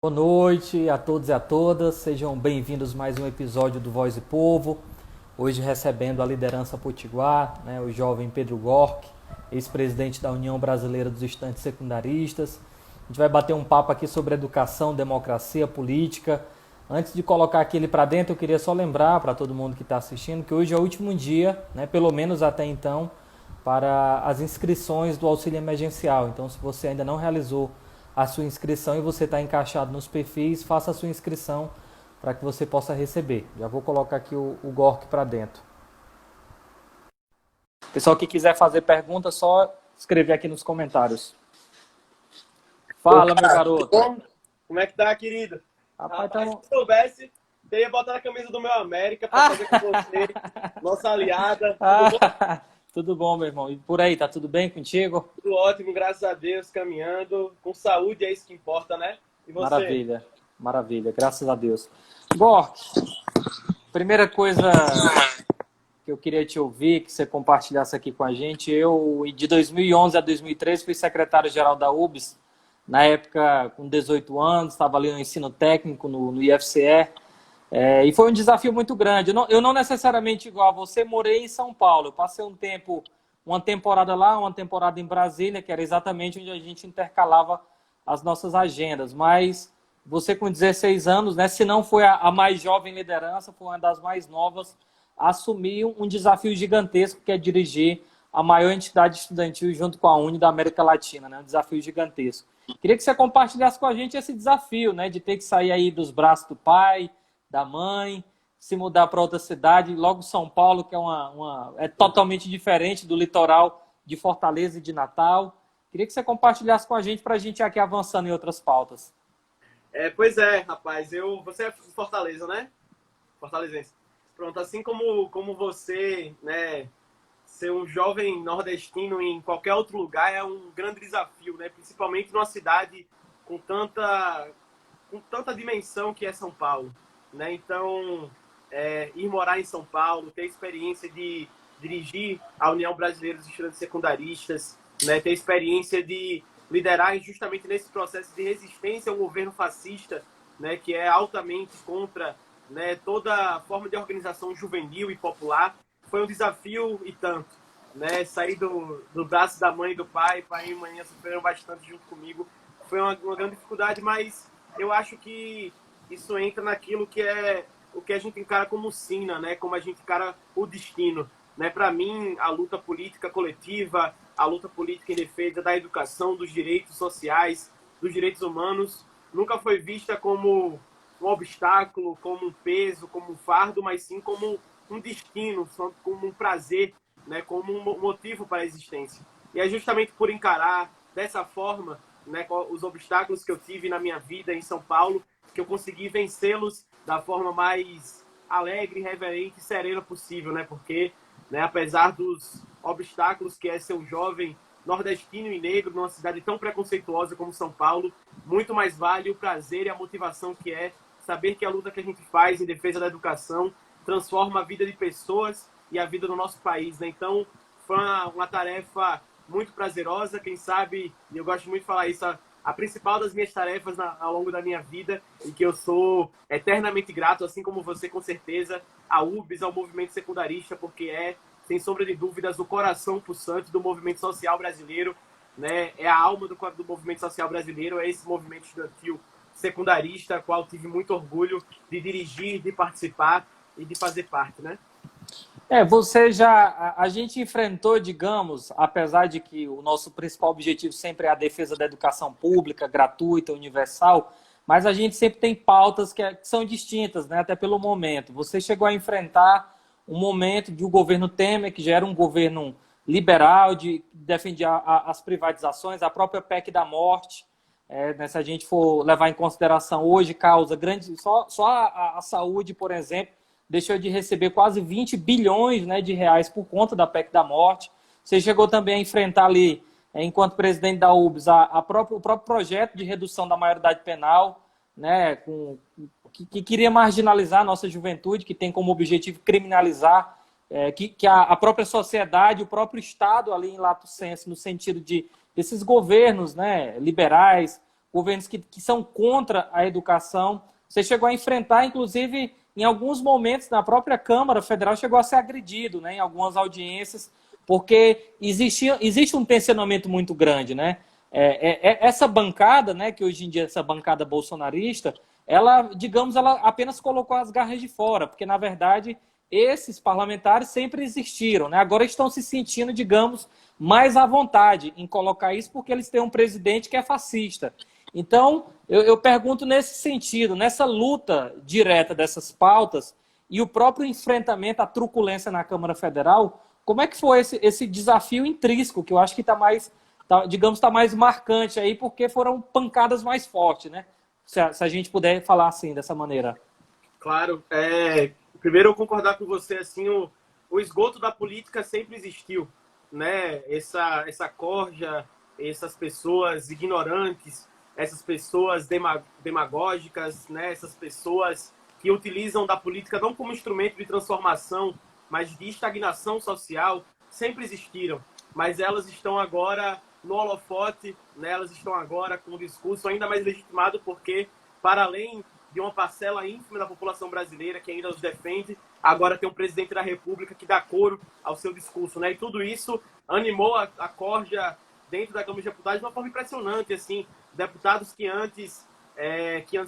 Boa noite a todos e a todas, sejam bem-vindos a mais um episódio do Voz do Povo. Hoje recebendo a liderança potiguar, o jovem Pedro Gork, ex-presidente da União Brasileira dos Estudantes Secundaristas. A gente vai bater um papo aqui sobre educação, democracia, política. Antes de colocar aquele para dentro, eu queria só lembrar para todo mundo que está assistindo que hoje é o último dia, pelo menos até então, para as inscrições do auxílio emergencial. Então, se você ainda não realizou a sua inscrição e você está encaixado nos perfis, faça a sua inscrição para que você possa receber. Já vou colocar aqui o Gork para dentro. Pessoal que quiser fazer pergunta, só escrever aqui nos comentários. Fala, meu garoto. Bom, como é que tá, querido? Rapaz, Se soubesse, eu ia botar na camisa do meu América para fazer com você, nossa aliada. Tudo bom? Tudo bom, meu irmão. E por aí, tá tudo bem contigo? Tudo ótimo, graças a Deus, caminhando. Com saúde é isso que importa, né? E você? Maravilha, maravilha, graças a Deus. Gork, primeira coisa que eu queria te ouvir, que você compartilhasse aqui com a gente, eu de 2011 a 2013 fui secretário-geral da UBS, na época com 18 anos, estava ali no ensino técnico no IFCE, e foi um desafio muito grande. Eu não necessariamente igual a você, morei em São Paulo, eu passei um tempo, uma temporada lá, uma temporada em Brasília, que era exatamente onde a gente intercalava as nossas agendas, mas você com 16 anos, se não foi a mais jovem liderança, foi uma das mais novas, assumiu um desafio gigantesco, que é dirigir a maior entidade estudantil junto com a Uni da América Latina, um desafio gigantesco. Queria que você compartilhasse com a gente esse desafio, de ter que sair aí dos braços do pai, da mãe, se mudar para outra cidade, logo São Paulo, que é totalmente diferente do litoral de Fortaleza e de Natal. Queria que você compartilhasse com a gente para a gente ir aqui avançando em outras pautas. Pois é, rapaz, você é de Fortaleza, né? Fortalezense. Pronto, assim como você, né, ser um jovem nordestino em qualquer outro lugar é um grande desafio, né? Principalmente numa cidade com tanta dimensão que é São Paulo, né? Então, ir morar em São Paulo, ter experiência de dirigir a União Brasileira dos Estudantes Secundaristas, né? Ter experiência de liderar justamente nesse processo de resistência ao governo fascista, né? Que é altamente contra, né, toda forma de organização juvenil e popular, foi um desafio e tanto, né? Sair do braço da mãe e do pai e mãe sofreram bastante junto comigo, foi uma grande dificuldade, mas eu acho que isso entra naquilo que é o que a gente encara como sina, né? Como a gente encara o destino, né? Para mim, a luta política coletiva, a luta política em defesa da educação, dos direitos sociais, dos direitos humanos, nunca foi vista como um obstáculo, como um peso, como um fardo, mas sim como um destino, como um prazer, né? Como um motivo para a existência. E é justamente por encarar dessa forma, né, os obstáculos que eu tive na minha vida em São Paulo, que eu consegui vencê-los da forma mais alegre, reverente e serena possível, né? Porque, né, apesar dos obstáculos que é ser um jovem nordestino e negro numa cidade tão preconceituosa como São Paulo, muito mais vale o prazer e a motivação que é saber que a luta que a gente faz em defesa da educação transforma a vida de pessoas e a vida do nosso país, né? Então, foi uma tarefa muito prazerosa, quem sabe, e eu gosto muito de falar isso, a principal das minhas tarefas ao longo da minha vida, e que eu sou eternamente grato, assim como você, com certeza, à UBS, ao movimento secundarista, porque sem sombra de dúvidas, o coração pulsante do movimento social brasileiro, né? É a alma do movimento social brasileiro, é esse movimento estudantil secundarista, qual tive muito orgulho de dirigir, de participar e de fazer parte, né? A gente enfrentou, digamos, apesar de que o nosso principal objetivo sempre é a defesa da educação pública, gratuita, universal, mas a gente sempre tem pautas que são distintas, até pelo momento. Você chegou a enfrentar um momento de o governo Temer, que já era um governo liberal, que defendia as privatizações, a própria PEC da morte, se a gente for levar em consideração hoje, causa grande... Só a saúde, por exemplo, deixou de receber quase 20 bilhões, de reais por conta da PEC da morte. Você chegou também a enfrentar ali, enquanto presidente da UBS, o próprio projeto de redução da maioridade penal, que queria marginalizar a nossa juventude, que tem como objetivo criminalizar, que a própria sociedade, o próprio Estado ali em lato sensu, no sentido desses governos, liberais, governos que são contra a educação. Você chegou a enfrentar, inclusive, em alguns momentos, na própria Câmara Federal, chegou a ser agredido, né, em algumas audiências, porque existe um tensionamento muito grande, né? Essa bancada, né, que hoje em dia é essa bancada bolsonarista, ela, digamos, ela apenas colocou as garras de fora, porque, na verdade, esses parlamentares sempre existiram, né? Agora estão se sentindo, digamos, mais à vontade em colocar isso, porque eles têm um presidente que é fascista. Então, eu pergunto nesse sentido, nessa luta direta dessas pautas e o próprio enfrentamento à truculência na Câmara Federal, como é que foi esse desafio intrínseco, que eu acho que está mais marcante aí, porque foram pancadas mais fortes, né? Se a gente puder falar assim, dessa maneira. Claro. Primeiro, eu concordar com você, assim, o esgoto da política sempre existiu, né? Essa corja, essas pessoas ignorantes, essas pessoas demagógicas, né? Essas pessoas que utilizam da política não como instrumento de transformação, mas de estagnação social, sempre existiram. Mas elas estão agora no holofote, né? Elas estão agora com um discurso ainda mais legitimado, porque, para além de uma parcela ínfima da população brasileira que ainda os defende, agora tem um presidente da República que dá coro ao seu discurso, né? E tudo isso animou a corja dentro da Câmara de Deputados de uma forma impressionante, assim, deputados que antes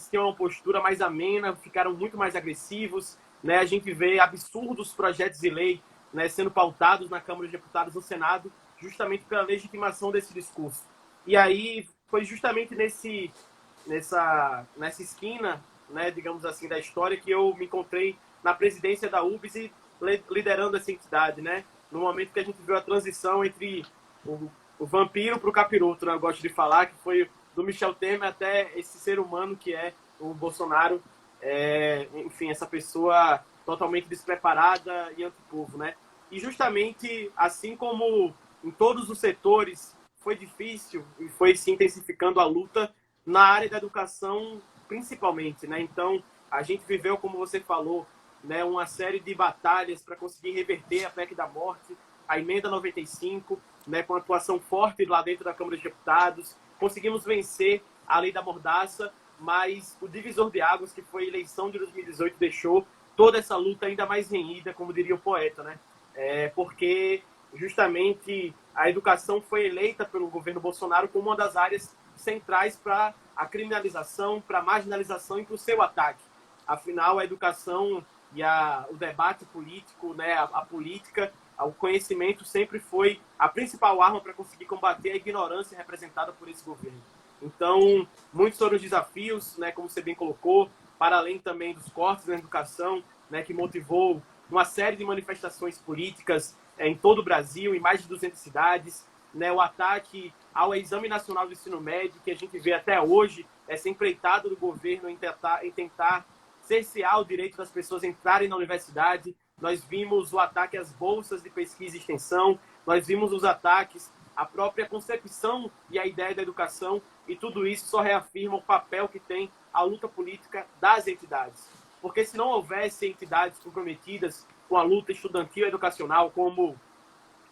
tinham uma postura mais amena, ficaram muito mais agressivos, né? A gente vê absurdos projetos de lei, né, sendo pautados na Câmara de Deputados, no Senado, justamente pela legitimação desse discurso. E aí foi justamente nessa esquina, né, digamos assim, da história, que eu me encontrei na presidência da UBS e liderando essa entidade, né? No momento que a gente viu a transição entre o vampiro para o capiroto, né? Eu gosto de falar, que foi do Michel Temer até esse ser humano que é o Bolsonaro, enfim, essa pessoa totalmente despreparada e antipovo, né? E justamente, assim como em todos os setores foi difícil e foi se intensificando a luta, na área da educação principalmente, né? Então, a gente viveu, como você falou, né, uma série de batalhas para conseguir reverter a PEC da morte, a emenda 95, né, com atuação forte lá dentro da Câmara de Deputados. Conseguimos vencer a lei da mordaça, mas o divisor de águas, que foi a eleição de 2018, deixou toda essa luta ainda mais renhida, como diria o poeta, né? Porque justamente a educação foi eleita pelo governo Bolsonaro como uma das áreas centrais para a criminalização, para a marginalização e para o seu ataque. Afinal, a educação e o debate político, né, a política, o conhecimento sempre foi a principal arma para conseguir combater a ignorância representada por esse governo. Então, muitos foram os desafios, né, como você bem colocou, para além também dos cortes na educação, né, que motivou uma série de manifestações políticas em todo o Brasil, em mais de 200 cidades, né, o ataque ao Exame Nacional do Ensino Médio, que a gente vê até hoje, essa empreitada do governo em tentar cercear o direito das pessoas entrarem na universidade. Nós vimos o ataque às bolsas de pesquisa e extensão, nós vimos os ataques à própria concepção e à ideia da educação, e tudo isso só reafirma o papel que tem a luta política das entidades. Porque se não houvesse entidades comprometidas com a luta estudantil e educacional, como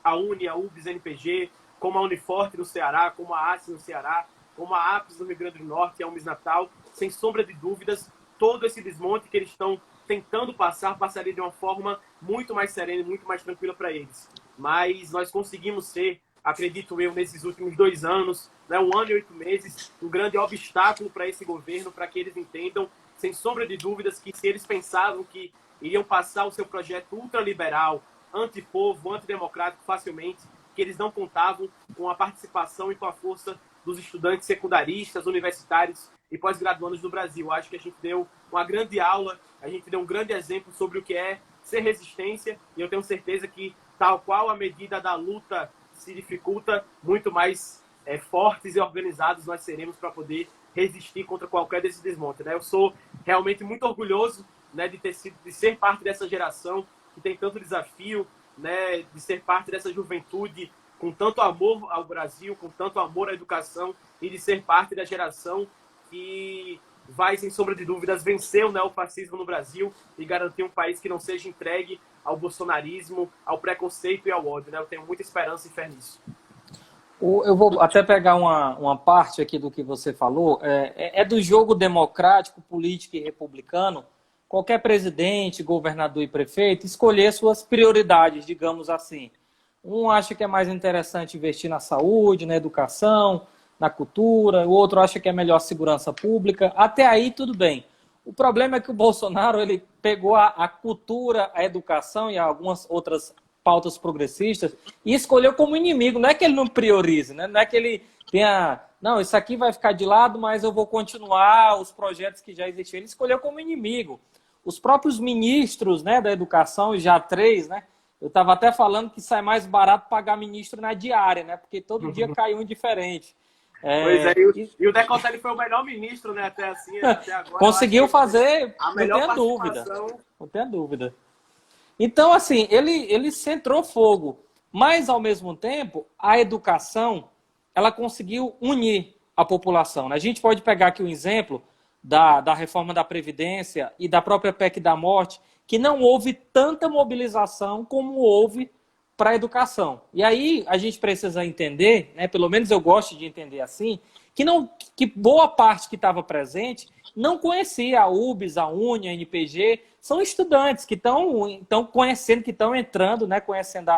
a UNE, a UBS, a NPG, como a Uniforte no Ceará, como a ACE no Ceará, como a APES no Rio Grande do Norte e a UMIS Natal, sem sombra de dúvidas, todo esse desmonte que eles estão tentando passaria de uma forma muito mais serena e muito mais tranquila para eles. Mas nós conseguimos ser, acredito eu, nesses últimos 2 anos, né, 1 ano e 8 meses, um grande obstáculo para esse governo, para que eles entendam, sem sombra de dúvidas, que se eles pensavam que iriam passar o seu projeto ultraliberal, antipovo, antidemocrático facilmente, que eles não contavam com a participação e com a força dos estudantes secundaristas, universitários e pós-graduandos do Brasil. Acho que a gente deu uma grande aula, a gente deu um grande exemplo sobre o que é ser resistência, e eu tenho certeza que, tal qual a medida da luta se dificulta, muito mais fortes e organizados nós seremos para poder resistir contra qualquer desse desmonte, né? Eu sou realmente muito orgulhoso, né, de ser parte dessa geração que tem tanto desafio, né, de ser parte dessa juventude com tanto amor ao Brasil, com tanto amor à educação, e de ser parte da geração que vai, sem sombra de dúvidas, vencer o neofascismo no Brasil e garantir um país que não seja entregue ao bolsonarismo, ao preconceito e ao ódio, né? Eu tenho muita esperança e fé nisso. Eu vou até pegar uma parte aqui do que você falou. É do jogo democrático, político e republicano, qualquer presidente, governador e prefeito escolher suas prioridades, digamos assim. Um acha que é mais interessante investir na saúde, na educação, na cultura, o outro acha que é melhor segurança pública. Até aí, tudo bem. O problema é que o Bolsonaro ele pegou a cultura, a educação e algumas outras pautas progressistas e escolheu como inimigo. Não é que ele não priorize, né? Não é que ele tenha... Não, isso aqui vai ficar de lado, mas eu vou continuar os projetos que já existiam. Ele escolheu como inimigo. Os próprios ministros, né, da educação, já três, né? Eu estava até falando que sai mais barato pagar ministro na diária, né? Porque todo dia cai um diferente. Pois é, e o Decotelli foi o melhor ministro, né? Até assim, até agora. Conseguiu fazer, a melhor não tenha dúvida. Não tenha dúvida. Então, assim, ele centrou fogo, mas, ao mesmo tempo, a educação, ela conseguiu unir a população, né? A gente pode pegar aqui um exemplo da reforma da Previdência e da própria PEC da morte, que não houve tanta mobilização como houve para a educação. E aí a gente precisa entender, né, pelo menos eu gosto de entender assim, que boa parte que estava presente não conhecia a UBS, a UNE, a NPG, são estudantes que estão conhecendo, que estão entrando, né, conhecendo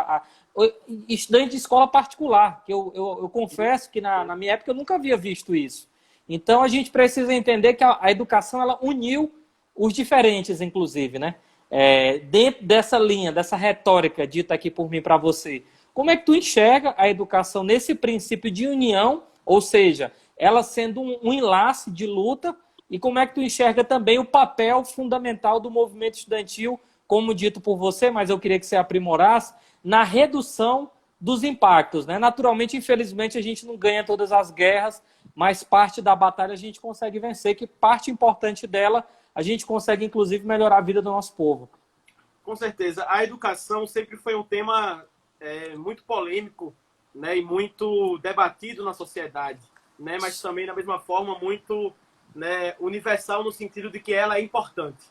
estudante de escola particular, que eu confesso que na minha época eu nunca havia visto isso. Então a gente precisa entender que a educação ela uniu os diferentes, inclusive, né? Dentro dessa linha, dessa retórica dita aqui por mim para você, como é que tu enxerga a educação nesse princípio de união, ou seja, ela sendo um enlace de luta, e como é que tu enxerga também o papel fundamental do movimento estudantil, como dito por você, mas eu queria que você aprimorasse, na redução dos impactos, né? Naturalmente, infelizmente, a gente não ganha todas as guerras, mas parte da batalha a gente consegue vencer, que parte importante dela a gente consegue, inclusive, melhorar a vida do nosso povo. Com certeza. A educação sempre foi um tema muito polêmico, né, e muito debatido na sociedade, né, mas também, da mesma forma, muito, né, universal no sentido de que ela é importante.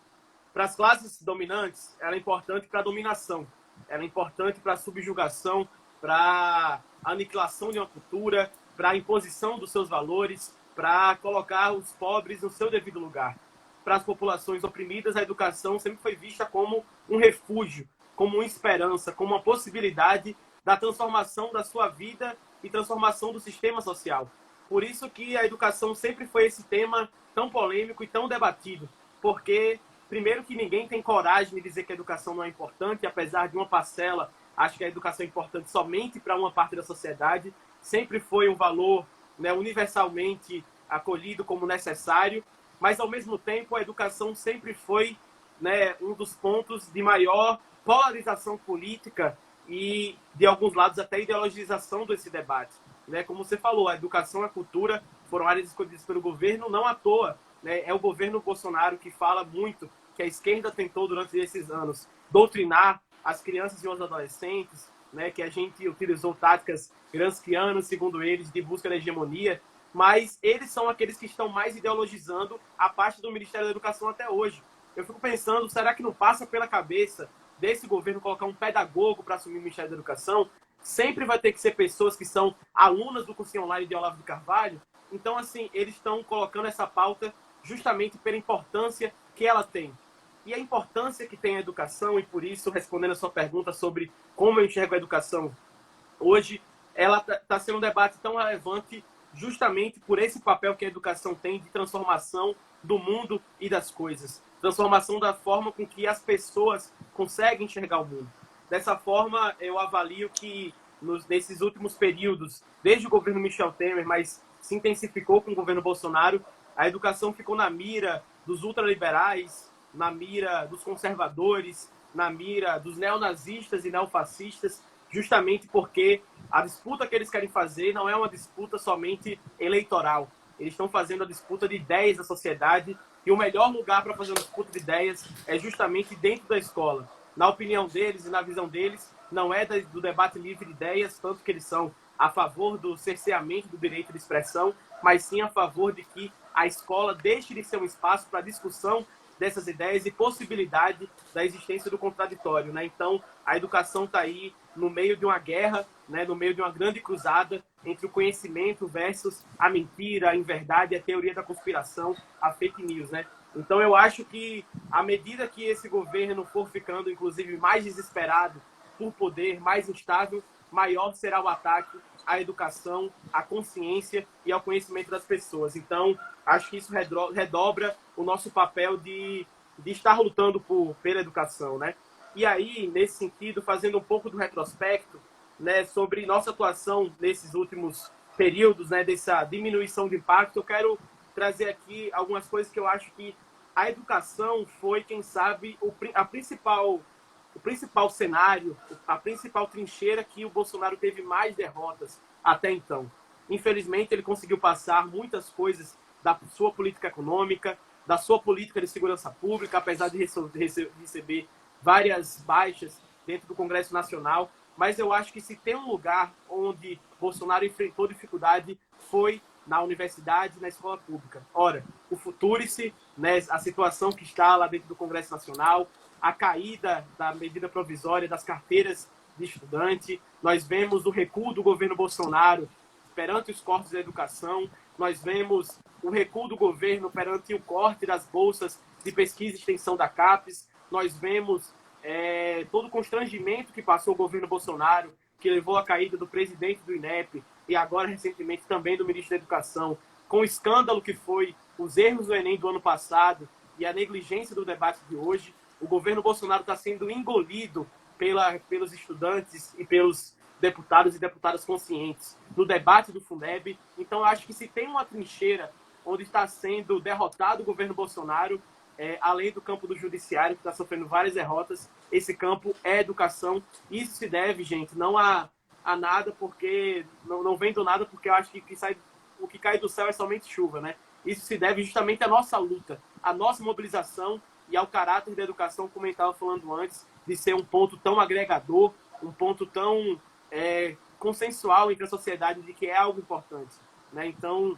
Para as classes dominantes, ela é importante para a dominação, ela é importante para a subjugação, para a aniquilação de uma cultura, para a imposição dos seus valores, para colocar os pobres no seu devido lugar. Para as populações oprimidas, a educação sempre foi vista como um refúgio, como uma esperança, como uma possibilidade da transformação da sua vida e transformação do sistema social. Por isso que a educação sempre foi esse tema tão polêmico e tão debatido, porque, primeiro, que ninguém tem coragem de dizer que a educação não é importante, apesar de uma parcela, acho que a educação é importante somente para uma parte da sociedade, sempre foi um valor, né, universalmente acolhido como necessário, mas, ao mesmo tempo, a educação sempre foi, né, um dos pontos de maior polarização política e, de alguns lados, até ideologização desse debate. Né? Como você falou, a educação e a cultura foram áreas escolhidas pelo governo, não à toa. Né? É o governo Bolsonaro que fala muito que a esquerda tentou, durante esses anos, doutrinar as crianças e os adolescentes, né? Que a gente utilizou táticas gramscianas, segundo eles, de busca da hegemonia, mas eles são aqueles que estão mais ideologizando a parte do Ministério da Educação até hoje. Eu fico pensando, será que não passa pela cabeça desse governo colocar um pedagogo para assumir o Ministério da Educação? Sempre vai ter que ser pessoas que são alunas do cursinho online de Olavo de Carvalho. Então, assim, eles estão colocando essa pauta justamente pela importância que ela tem. E a importância que tem a educação, e por isso, respondendo a sua pergunta sobre como eu enxergo a educação hoje, ela está sendo um debate tão relevante justamente por esse papel que a educação tem de transformação do mundo e das coisas. Transformação da forma com que as pessoas conseguem enxergar o mundo. Dessa forma, eu avalio que nesses últimos períodos, desde o governo Michel Temer, mas se intensificou com o governo Bolsonaro, a educação ficou na mira dos ultraliberais, na mira dos conservadores, na mira dos neonazistas e neofascistas, justamente porque a disputa que eles querem fazer não é uma disputa somente eleitoral. Eles estão fazendo a disputa de ideias da sociedade, e o melhor lugar para fazer uma disputa de ideias é justamente dentro da escola. Na opinião deles e na visão deles, não é do debate livre de ideias, tanto que eles são a favor do cerceamento do direito de expressão, mas sim a favor de que a escola deixe de ser um espaço para discussão dessas ideias e possibilidade da existência do contraditório, né? Então, a educação está aí no meio de uma guerra, né? No meio de uma grande cruzada, entre o conhecimento versus a mentira, a inverdade, a teoria da conspiração, a fake news, né? Então eu acho que à medida que esse governo for ficando, inclusive, mais desesperado por poder, mais instável, maior será o ataque à educação, à consciência e ao conhecimento das pessoas. Então, acho que isso redobra o nosso papel de estar lutando pela educação, né? E aí, nesse sentido, fazendo um pouco do retrospecto, né, sobre nossa atuação nesses últimos períodos, né, dessa diminuição de impacto, eu quero trazer aqui algumas coisas que eu acho que a educação foi, quem sabe, o principal cenário, a principal trincheira que o Bolsonaro teve mais derrotas até então. Infelizmente, ele conseguiu passar muitas coisas da sua política econômica, da sua política de segurança pública, apesar de receber várias baixas dentro do Congresso Nacional. Mas eu acho que se tem um lugar onde Bolsonaro enfrentou dificuldade foi na universidade, na escola pública. Ora, o Futurice, né, a situação que está lá dentro do Congresso Nacional, a caída da medida provisória das carteiras de estudante, nós vemos o recuo do governo Bolsonaro perante os cortes da educação, nós vemos o recuo do governo perante o corte das bolsas de pesquisa e extensão da CAPES, nós vemos todo o constrangimento que passou o governo Bolsonaro, que levou à caída do presidente do INEP e agora, recentemente, também do ministro da Educação, com o escândalo que foi os erros do Enem do ano passado e a negligência do debate de hoje. O governo Bolsonaro está sendo engolido pelos estudantes e pelos deputados e deputadas conscientes no debate do Fundeb. Então, acho que se tem uma trincheira onde está sendo derrotado o governo Bolsonaro, além do campo do judiciário, que está sofrendo várias derrotas, esse campo é educação. Isso se deve, gente, não a nada, porque não vem do nada, porque eu acho que o que cai do céu é somente chuva, né? Isso se deve justamente à nossa luta, à nossa mobilização e ao caráter da educação, como eu estava falando antes, de ser um ponto tão agregador, um ponto tão consensual entre a sociedade de que é algo importante, né? Então,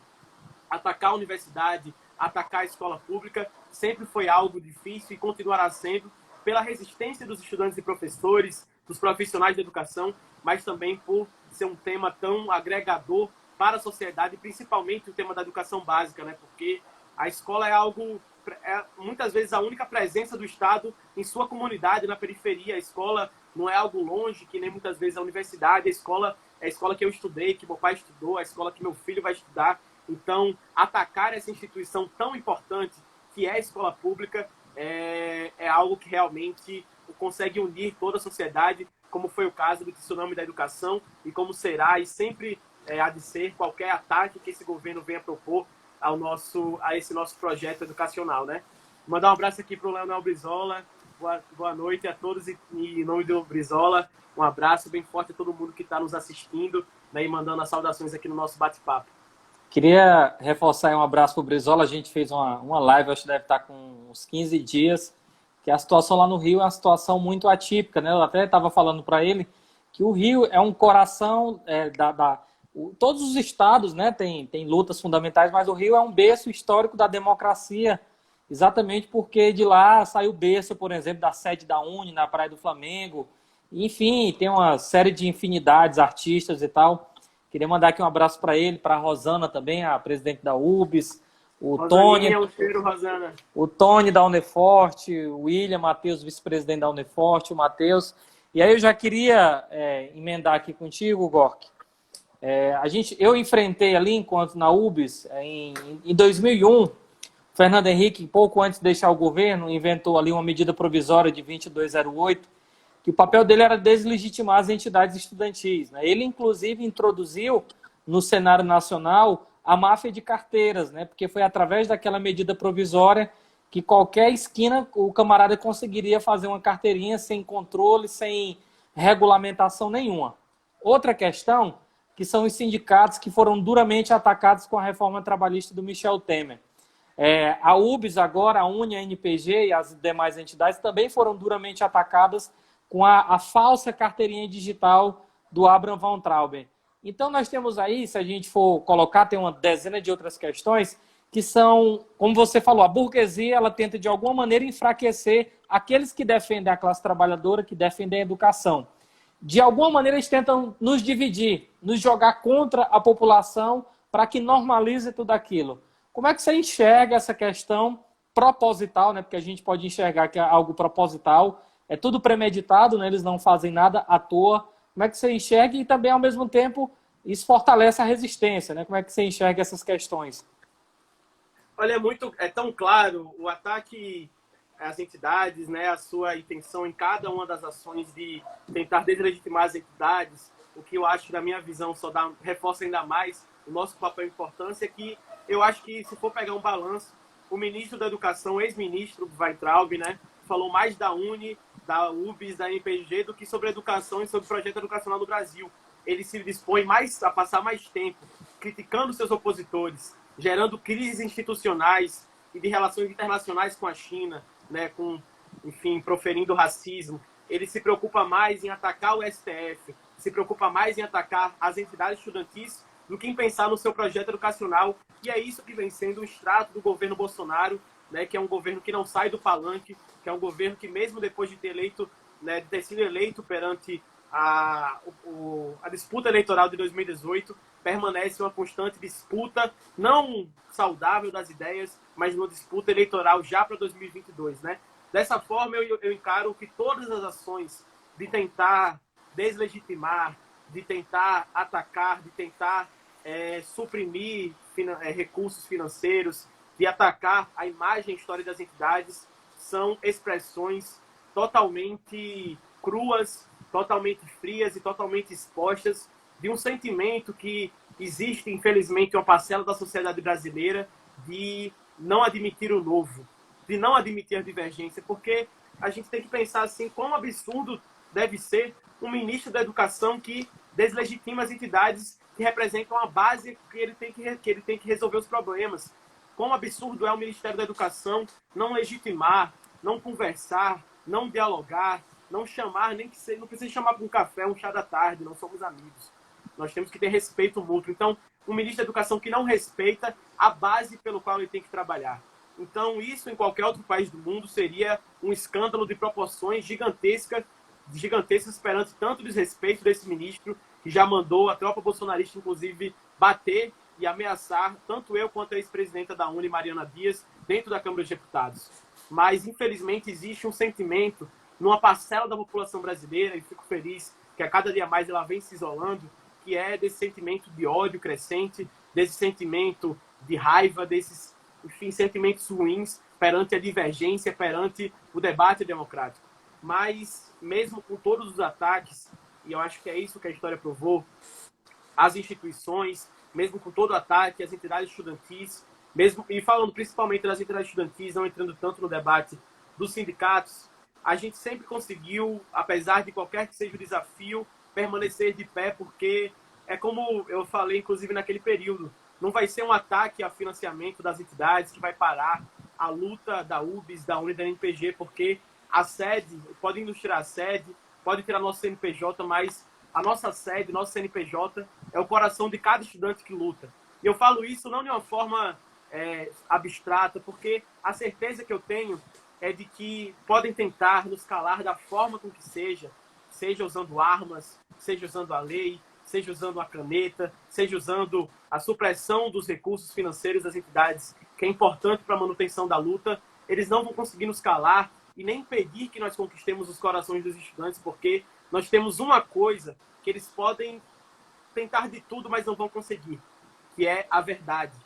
atacar a universidade, atacar a escola pública sempre foi algo difícil e continuará sendo pela resistência dos estudantes e professores, dos profissionais da educação, mas também por ser um tema tão agregador para a sociedade, principalmente o tema da educação básica, né? Porque a escola muitas vezes a única presença do Estado em sua comunidade, na periferia. A escola não é algo longe, que nem muitas vezes a universidade. A escola é a escola que eu estudei, que meu pai estudou, a escola que meu filho vai estudar. Então, atacar essa instituição tão importante que é a escola pública é algo que realmente consegue unir toda a sociedade, como foi o caso do tsunami da educação e como será e sempre há de ser qualquer ataque que esse governo venha propor a esse nosso projeto educacional, né? Mandar um abraço aqui para o Leonel Brizola. Boa noite a todos e em nome do Brizola, um abraço bem forte a todo mundo que está nos assistindo, né, e mandando as saudações aqui no nosso bate-papo. Queria reforçar um abraço para o Brizola. A gente fez uma live, acho que deve estar com uns 15 dias, que a situação lá no Rio é uma situação muito atípica, né? Eu até estava falando para ele que o Rio é um coração todos os estados, né, tem lutas fundamentais, mas o Rio é um berço histórico da democracia, exatamente porque de lá saiu o berço, por exemplo, da sede da Uni, na Praia do Flamengo. Enfim, tem uma série de infinidades, artistas e tal. Queria mandar aqui um abraço para ele, para a Rosana também, a presidente da UBS, o Tony, Rosana. O Tony da Uneforte, o William Matheus, vice-presidente da Uneforte, o Matheus. E aí eu já queria emendar aqui contigo, Gork. Eu enfrentei ali, enquanto na UBS, em 2001, Fernando Henrique, pouco antes de deixar o governo, inventou ali uma medida provisória de 2208, que o papel dele era deslegitimar as entidades estudantis, né? Ele, inclusive, introduziu no cenário nacional a máfia de carteiras, né? Porque foi através daquela medida provisória que qualquer esquina o camarada conseguiria fazer uma carteirinha sem controle, sem regulamentação nenhuma. Outra questão, que são os sindicatos que foram duramente atacados com a reforma trabalhista do Michel Temer. A UBS agora, a Uni, a NPG e as demais entidades também foram duramente atacadas com a falsa carteirinha digital do Abraham Van Trauben. Então, nós temos aí, se a gente for colocar, tem uma dezena de outras questões que são, como você falou, a burguesia ela tenta de alguma maneira enfraquecer aqueles que defendem a classe trabalhadora, que defendem a educação. de alguma maneira eles tentam nos dividir, nos jogar contra a população para que normalize tudo aquilo. Como é que você enxerga essa questão proposital, né? Porque a gente pode enxergar que é algo proposital, é tudo premeditado, né? Eles não fazem nada à toa. Como é que você enxerga e também, ao mesmo tempo, isso fortalece a resistência, né? Como é que você enxerga essas questões? Olha, é tão claro o ataque às entidades, né, a sua intenção em cada uma das ações de tentar deslegitimar as entidades, o que eu acho, na minha visão, reforça ainda mais o nosso papel e importância, que eu acho que, se for pegar um balanço, o ministro da Educação, ex-ministro Weintraub, né, falou mais da Uni, da UBS, da MPG, do que sobre educação e sobre o projeto educacional do Brasil. Ele se dispõe a passar mais tempo criticando seus opositores, gerando crises institucionais e de relações internacionais com a China, né, enfim, proferindo racismo. Ele se preocupa mais em atacar o STF, se preocupa mais em atacar as entidades estudantis do que em pensar no seu projeto educacional. E é isso que vem sendo o extrato do governo Bolsonaro, né, que é um governo que não sai do palanque, que é um governo que, mesmo depois de ter sido eleito perante a disputa eleitoral de 2018, permanece uma constante disputa, não saudável das ideias, mas uma disputa eleitoral já para 2022, né? Dessa forma, eu encaro que todas as ações de tentar deslegitimar, de tentar atacar, de tentar suprimir recursos financeiros, de atacar a imagem e a história das entidades, são expressões totalmente cruas, totalmente frias e totalmente expostas de um sentimento que existe, infelizmente, uma parcela da sociedade brasileira de não admitir o novo, de não admitir a divergência, porque a gente tem que pensar assim, quão absurdo deve ser um ministro da Educação que deslegitima as entidades que representam a base que ele tem que resolver os problemas. Quão absurdo é o Ministério da Educação não legitimar, não conversar, não dialogar, não chamar, nem que seja, não precisa chamar para um café, um chá da tarde, não somos amigos. Nós temos que ter respeito mútuo. Então, um ministro da Educação que não respeita a base pelo qual ele tem que trabalhar. Então, isso em qualquer outro país do mundo seria um escândalo de proporções gigantescas perante tanto desrespeito desse ministro, que já mandou a tropa bolsonarista, inclusive, bater e ameaçar tanto eu quanto a ex-presidenta da Uni, Mariana Dias, dentro da Câmara dos Deputados. Mas, infelizmente, existe um sentimento numa parcela da população brasileira, e fico feliz que a cada dia mais ela vem se isolando, que é desse sentimento de ódio crescente, desse sentimento de raiva, desses, enfim, sentimentos ruins perante a divergência, perante o debate democrático. Mas, mesmo com todos os ataques, e eu acho que é isso que a história provou, as instituições, mesmo com todo o ataque, as entidades estudantis, mesmo, e falando principalmente das entidades estudantis, não entrando tanto no debate dos sindicatos, a gente sempre conseguiu, apesar de qualquer que seja o desafio, permanecer de pé, porque é como eu falei, inclusive, naquele período, não vai ser um ataque ao financiamento das entidades que vai parar a luta da UBS, da Uni, da NPG, porque a sede, podem nos tirar a sede, pode tirar nosso CNPJ, mas a nossa sede, nosso CNPJ, é o coração de cada estudante que luta. E eu falo isso não de uma forma abstrata, porque a certeza que eu tenho é de que podem tentar nos calar da forma com que seja usando armas, seja usando a lei, seja usando a caneta, seja usando a supressão dos recursos financeiros das entidades, que é importante para a manutenção da luta. Eles não vão conseguir nos calar e nem impedir que nós conquistemos os corações dos estudantes, porque nós temos uma coisa que eles podem tentar de tudo, mas não vão conseguir, que é a verdade,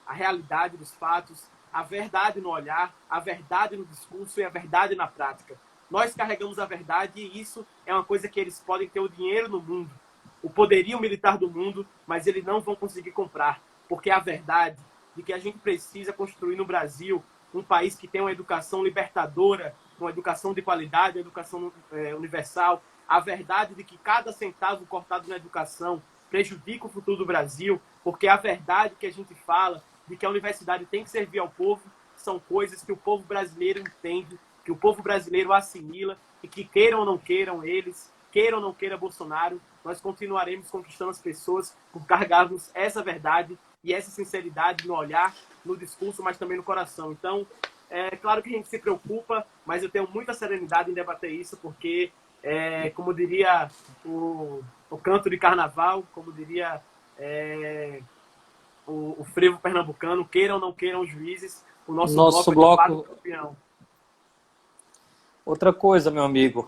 a realidade dos fatos, a verdade no olhar, a verdade no discurso e a verdade na prática. Nós carregamos a verdade e isso é uma coisa que eles podem ter o dinheiro no mundo, o poderio militar do mundo, mas eles não vão conseguir comprar, porque é a verdade de que a gente precisa construir no Brasil um país que tem uma educação libertadora, uma educação de qualidade, uma educação universal, a verdade de que cada centavo cortado na educação prejudica o futuro do Brasil, porque a verdade que a gente fala de que a universidade tem que servir ao povo são coisas que o povo brasileiro entende, que o povo brasileiro assimila e que queiram ou não queiram eles, queiram ou não queiram Bolsonaro, nós continuaremos conquistando as pessoas por carregarmos essa verdade e essa sinceridade no olhar, no discurso, mas também no coração. Então, é claro que a gente se preocupa, mas eu tenho muita serenidade em debater isso, porque como diria o canto de carnaval, como diria o frevo pernambucano, queiram ou não queiram os juízes, o nosso Nosso bloco é de bloco. fato campeão. Outra coisa, meu amigo,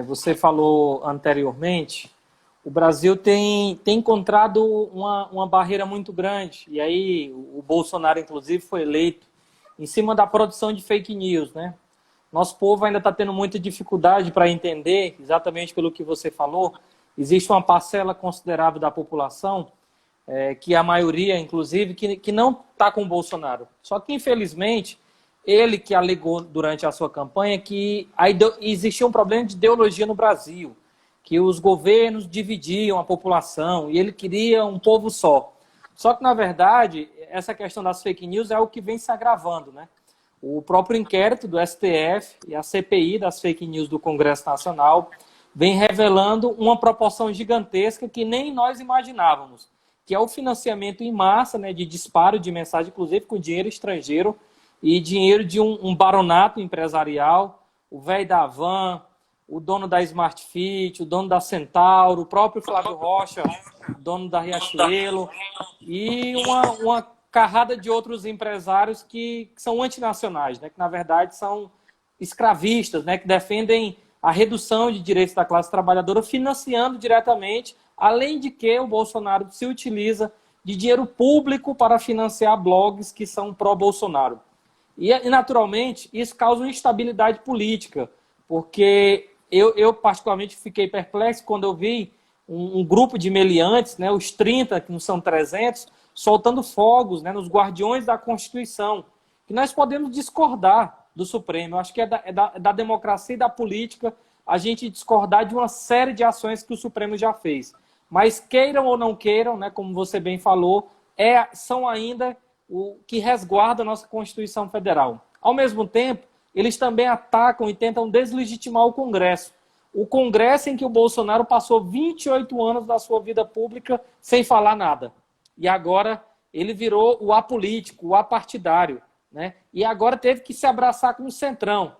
você falou anteriormente, o Brasil tem encontrado uma barreira muito grande, e aí o Bolsonaro, inclusive, foi eleito em cima da produção de fake news, né? Nosso povo ainda está tendo muita dificuldade para entender, exatamente pelo que você falou, existe uma parcela considerável da população, que a maioria, inclusive, que não está com o Bolsonaro. Só que, infelizmente, ele que alegou durante a sua campanha que existia um problema de ideologia no Brasil, que os governos dividiam a população e ele queria um povo só. Só que, na verdade, essa questão das fake news é o que vem se agravando, né? O próprio inquérito do STF e a CPI das fake news do Congresso Nacional vem revelando uma proporção gigantesca que nem nós imaginávamos, que é o financiamento em massa, né, de disparo de mensagem, inclusive com dinheiro estrangeiro e dinheiro de um baronato empresarial, o velho da Van, o dono da Smart Fit, o dono da Centauro, o próprio Flávio Rocha, dono da Riachuelo, e uma carrada de outros empresários que são antinacionais, né, que na verdade são escravistas, né, que defendem a redução de direitos da classe trabalhadora, financiando diretamente, além de que o Bolsonaro se utiliza de dinheiro público para financiar blogs que são pró-Bolsonaro. E, naturalmente, isso causa uma instabilidade política, porque eu particularmente fiquei perplexo quando eu vi um grupo de meliantes, né, os 30, que não são 300, soltando fogos, né, nos guardiões da Constituição, que nós podemos discordar do Supremo. Eu acho que é da democracia e da política a gente discordar de uma série de ações que o Supremo já fez. Mas queiram ou não queiram, né, como você bem falou, são ainda o que resguarda a nossa Constituição Federal. Ao mesmo tempo, eles também atacam e tentam deslegitimar o Congresso. O Congresso em que o Bolsonaro passou 28 anos da sua vida pública sem falar nada. E agora ele virou o apolítico, o apartidário, né? E agora teve que se abraçar com o Centrão.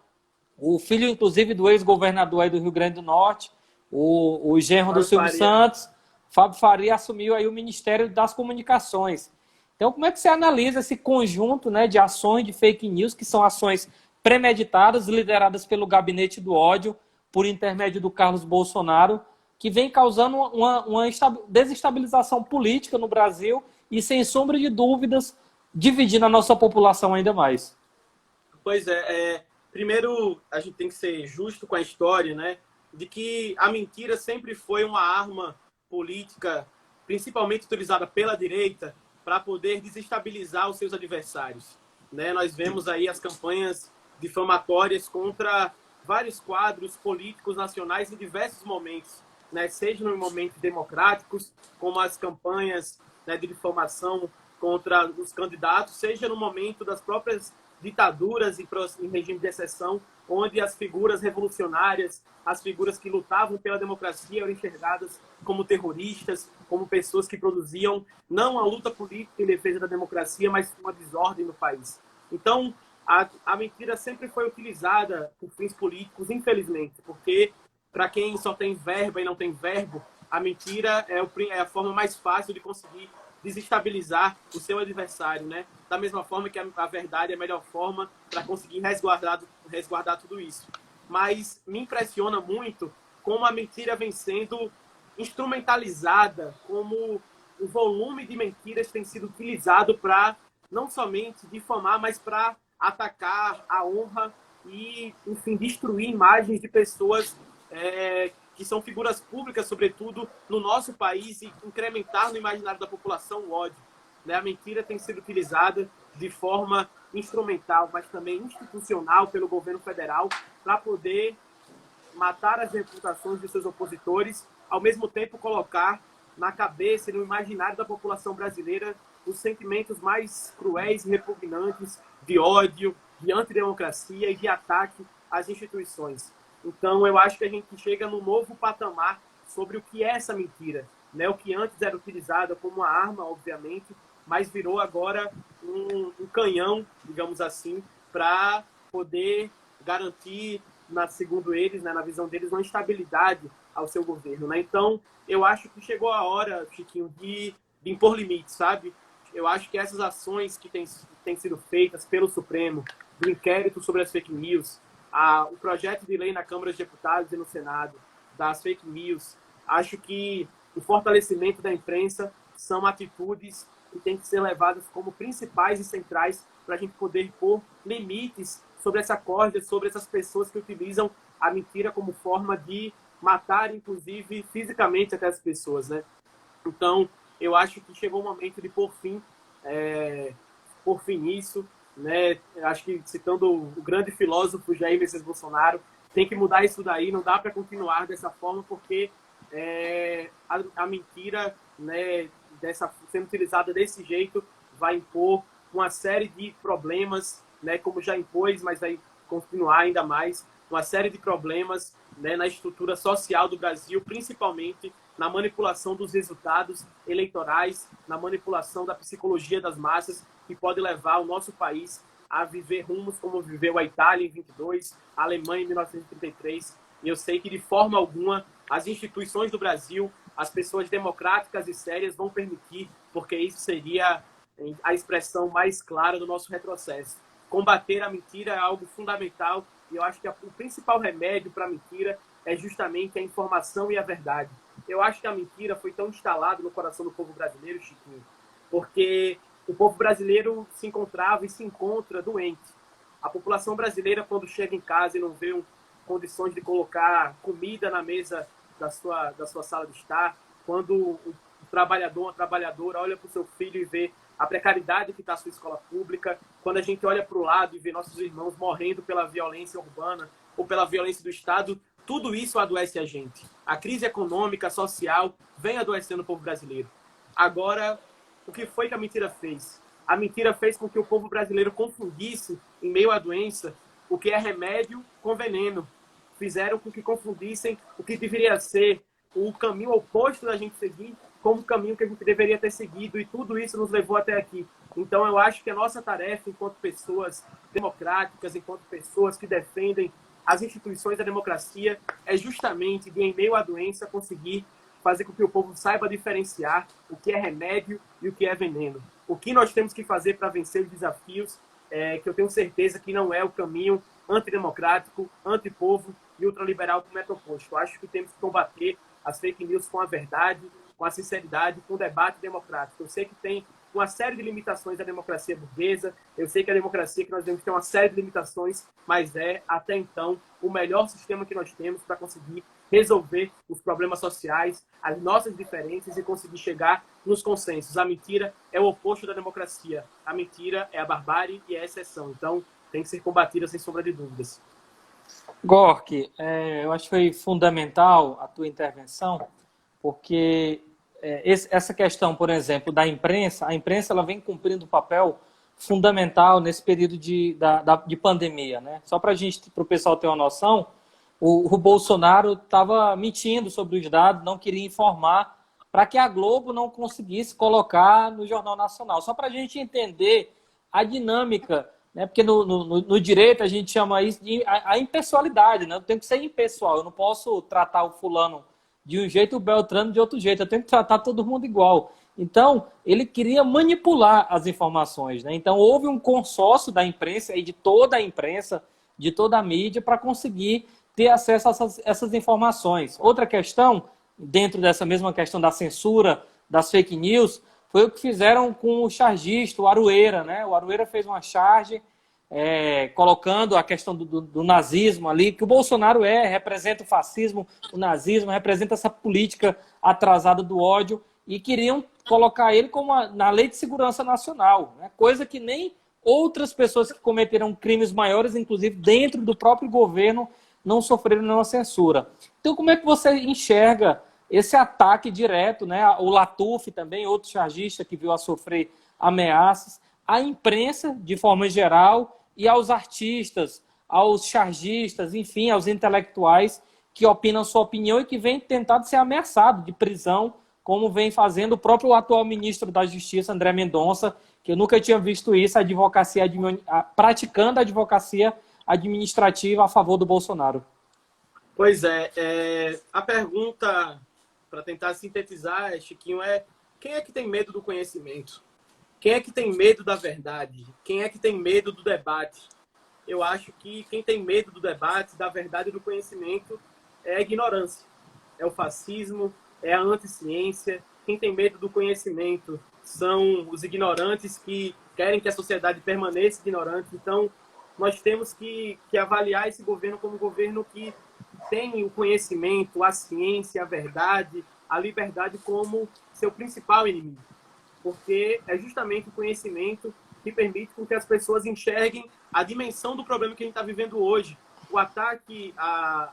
O filho, inclusive, do ex-governador aí do Rio Grande do Norte, o genro do Silvio Santos, Fábio Faria, assumiu aí o Ministério das Comunicações. Então, como é que você analisa esse conjunto, né, de ações de fake news, que são ações premeditadas, lideradas pelo gabinete do ódio, por intermédio do Carlos Bolsonaro, que vem causando uma desestabilização política no Brasil e, sem sombra de dúvidas, dividindo a nossa população ainda mais? Pois primeiro, a gente tem que ser justo com a história, né? De que a mentira sempre foi uma arma política, principalmente utilizada pela direita, para poder desestabilizar os seus adversários, né? Nós vemos aí as campanhas difamatórias contra vários quadros políticos nacionais em diversos momentos, né? Seja em momentos democráticos, como as campanhas, né, de difamação contra os candidatos, seja no momento das próprias ditaduras e em regime de exceção, onde as figuras revolucionárias, as figuras que lutavam pela democracia eram enxergadas como terroristas, como pessoas que produziam não a luta política em defesa da democracia, mas uma desordem no país. Então, a mentira sempre foi utilizada por fins políticos, infelizmente, porque para quem só tem verba e não tem verbo, a mentira é a forma mais fácil de conseguir desestabilizar o seu adversário, né? Da mesma forma que a verdade é a melhor forma para conseguir resguardar tudo isso. Mas me impressiona muito como a mentira vem sendo instrumentalizada, como o volume de mentiras tem sido utilizado para não somente difamar, mas para atacar a honra e, enfim, destruir imagens de pessoas que são figuras públicas, sobretudo no nosso país, e incrementar no imaginário da população o ódio, né? A mentira tem sido utilizada de forma instrumental, mas também institucional pelo governo federal para poder matar as reputações de seus opositores, ao mesmo tempo colocar na cabeça e no imaginário da população brasileira os sentimentos mais cruéis e repugnantes de ódio, de antidemocracia e de ataque às instituições. Então, eu acho que a gente chega num novo patamar sobre o que é essa mentira, né? O que antes era utilizada como uma arma, obviamente, mas virou agora um canhão, digamos assim, para poder garantir segundo eles, né, na visão deles, uma instabilidade ao seu governo, né? Então, eu acho que chegou a hora, Chiquinho, de impor limites, sabe? Eu acho que essas ações que têm sido feitas pelo Supremo, do inquérito sobre as fake news, o projeto de lei na Câmara dos Deputados e no Senado, das fake news, acho que o fortalecimento da imprensa são atitudes que têm que ser levadas como principais e centrais para a gente poder pôr limites sobre essa corda, sobre essas pessoas que utilizam a mentira como forma de matar, inclusive, fisicamente até as pessoas, né? Então, eu acho que chegou o momento de pôr fim nisso, né? Acho que, citando o grande filósofo Jair Messias Bolsonaro, tem que mudar isso daí, não dá para continuar dessa forma, porque a mentira, né, sendo utilizada desse jeito, vai impor uma série de problemas, né, como já impôs, mas vai continuar ainda mais, uma série de problemas, né, na estrutura social do Brasil, principalmente na manipulação dos resultados eleitorais, na manipulação da psicologia das massas, que pode levar o nosso país a viver rumos como viveu a Itália em 22, a Alemanha em 1933. E eu sei que, de forma alguma, as instituições do Brasil, as pessoas democráticas e sérias vão permitir, porque isso seria a expressão mais clara do nosso retrocesso. Combater a mentira é algo fundamental, e eu acho que o principal remédio para a mentira é justamente a informação e a verdade. Eu acho que a mentira foi tão instalada no coração do povo brasileiro, Chiquinho, porque o povo brasileiro se encontrava e se encontra doente. A população brasileira, quando chega em casa e não vê condições de colocar comida na mesa da sua sala de estar, quando o trabalhador, a trabalhadora olha para o seu filho e vê a precariedade que está a sua escola pública, quando a gente olha para o lado e vê nossos irmãos morrendo pela violência urbana ou pela violência do Estado, tudo isso adoece a gente. A crise econômica, social, vem adoecendo o povo brasileiro. Agora, o que foi que a mentira fez? A mentira fez com que o povo brasileiro confundisse, em meio à doença, o que é remédio com veneno. Fizeram com que confundissem o que deveria ser o caminho oposto da gente seguir como o caminho que a gente deveria ter seguido, e tudo isso nos levou até aqui. Então, eu acho que a nossa tarefa, enquanto pessoas democráticas, enquanto pessoas que defendem as instituições da democracia, é justamente de, em meio à doença, conseguir fazer com que o povo saiba diferenciar o que é remédio e o que é veneno. O que nós temos que fazer para vencer os desafios, que eu tenho certeza que não é o caminho antidemocrático, antipovo e ultraliberal como é proposto. Eu acho que temos que combater as fake news com a verdade, com a sinceridade, com o debate democrático. Eu sei que tem uma série de limitações da democracia burguesa, eu sei que a democracia que nós temos tem uma série de limitações, mas até então, o melhor sistema que nós temos para conseguir resolver os problemas sociais, as nossas diferenças e conseguir chegar nos consensos. A mentira é o oposto da democracia. A mentira é a barbárie e é a exceção. Então, tem que ser combatida sem sombra de dúvidas. Gork, eu acho que foi fundamental a tua intervenção, porque essa questão, por exemplo, da imprensa, a imprensa ela vem cumprindo um papel fundamental nesse período de pandemia, né? Só para o pessoal ter uma noção, o Bolsonaro estava mentindo sobre os dados, não queria informar, para que a Globo não conseguisse colocar no Jornal Nacional. Só para a gente entender a dinâmica, né? Porque no direito a gente chama isso de a impessoalidade, né? Eu tenho que ser impessoal, eu não posso tratar o fulano de um jeito e o Beltrano de outro jeito, eu tenho que tratar todo mundo igual. Então, ele queria manipular as informações, né? Então, houve um consórcio da imprensa e de toda a imprensa, de toda a mídia, para conseguir ter acesso a essas informações. Outra questão, dentro dessa mesma questão da censura, das fake news, foi o que fizeram com o chargista, o Aroeira, né? O Aroeira fez uma charge colocando a questão do nazismo ali, que o Bolsonaro representa o fascismo, o nazismo, representa essa política atrasada do ódio, e queriam colocar ele como na Lei de Segurança Nacional, né? Coisa que nem outras pessoas que cometeram crimes maiores, inclusive dentro do próprio governo, não sofreram nenhuma censura. Então, como é que você enxerga esse ataque direto, né? O Latuf também, outro chargista que veio a sofrer ameaças, à imprensa, de forma geral, e aos artistas, aos chargistas, enfim, aos intelectuais que opinam sua opinião e que vêm tentando ser ameaçados de prisão, como vem fazendo o próprio atual ministro da Justiça, André Mendonça, que eu nunca tinha visto isso, praticando a advocacia administrativa a favor do Bolsonaro. Pois a pergunta, para tentar sintetizar, Chiquinho, quem é que tem medo do conhecimento? Quem é que tem medo da verdade? Quem é que tem medo do debate? Eu acho que quem tem medo do debate, da verdade e do conhecimento é a ignorância. É o fascismo, é a anticiência. Quem tem medo do conhecimento são os ignorantes que querem que a sociedade permaneça ignorante. Então, nós temos que avaliar esse governo como um governo que tem o conhecimento, a ciência, a verdade, a liberdade como seu principal inimigo. Porque é justamente o conhecimento que permite com que as pessoas enxerguem a dimensão do problema que a gente está vivendo hoje. O ataque à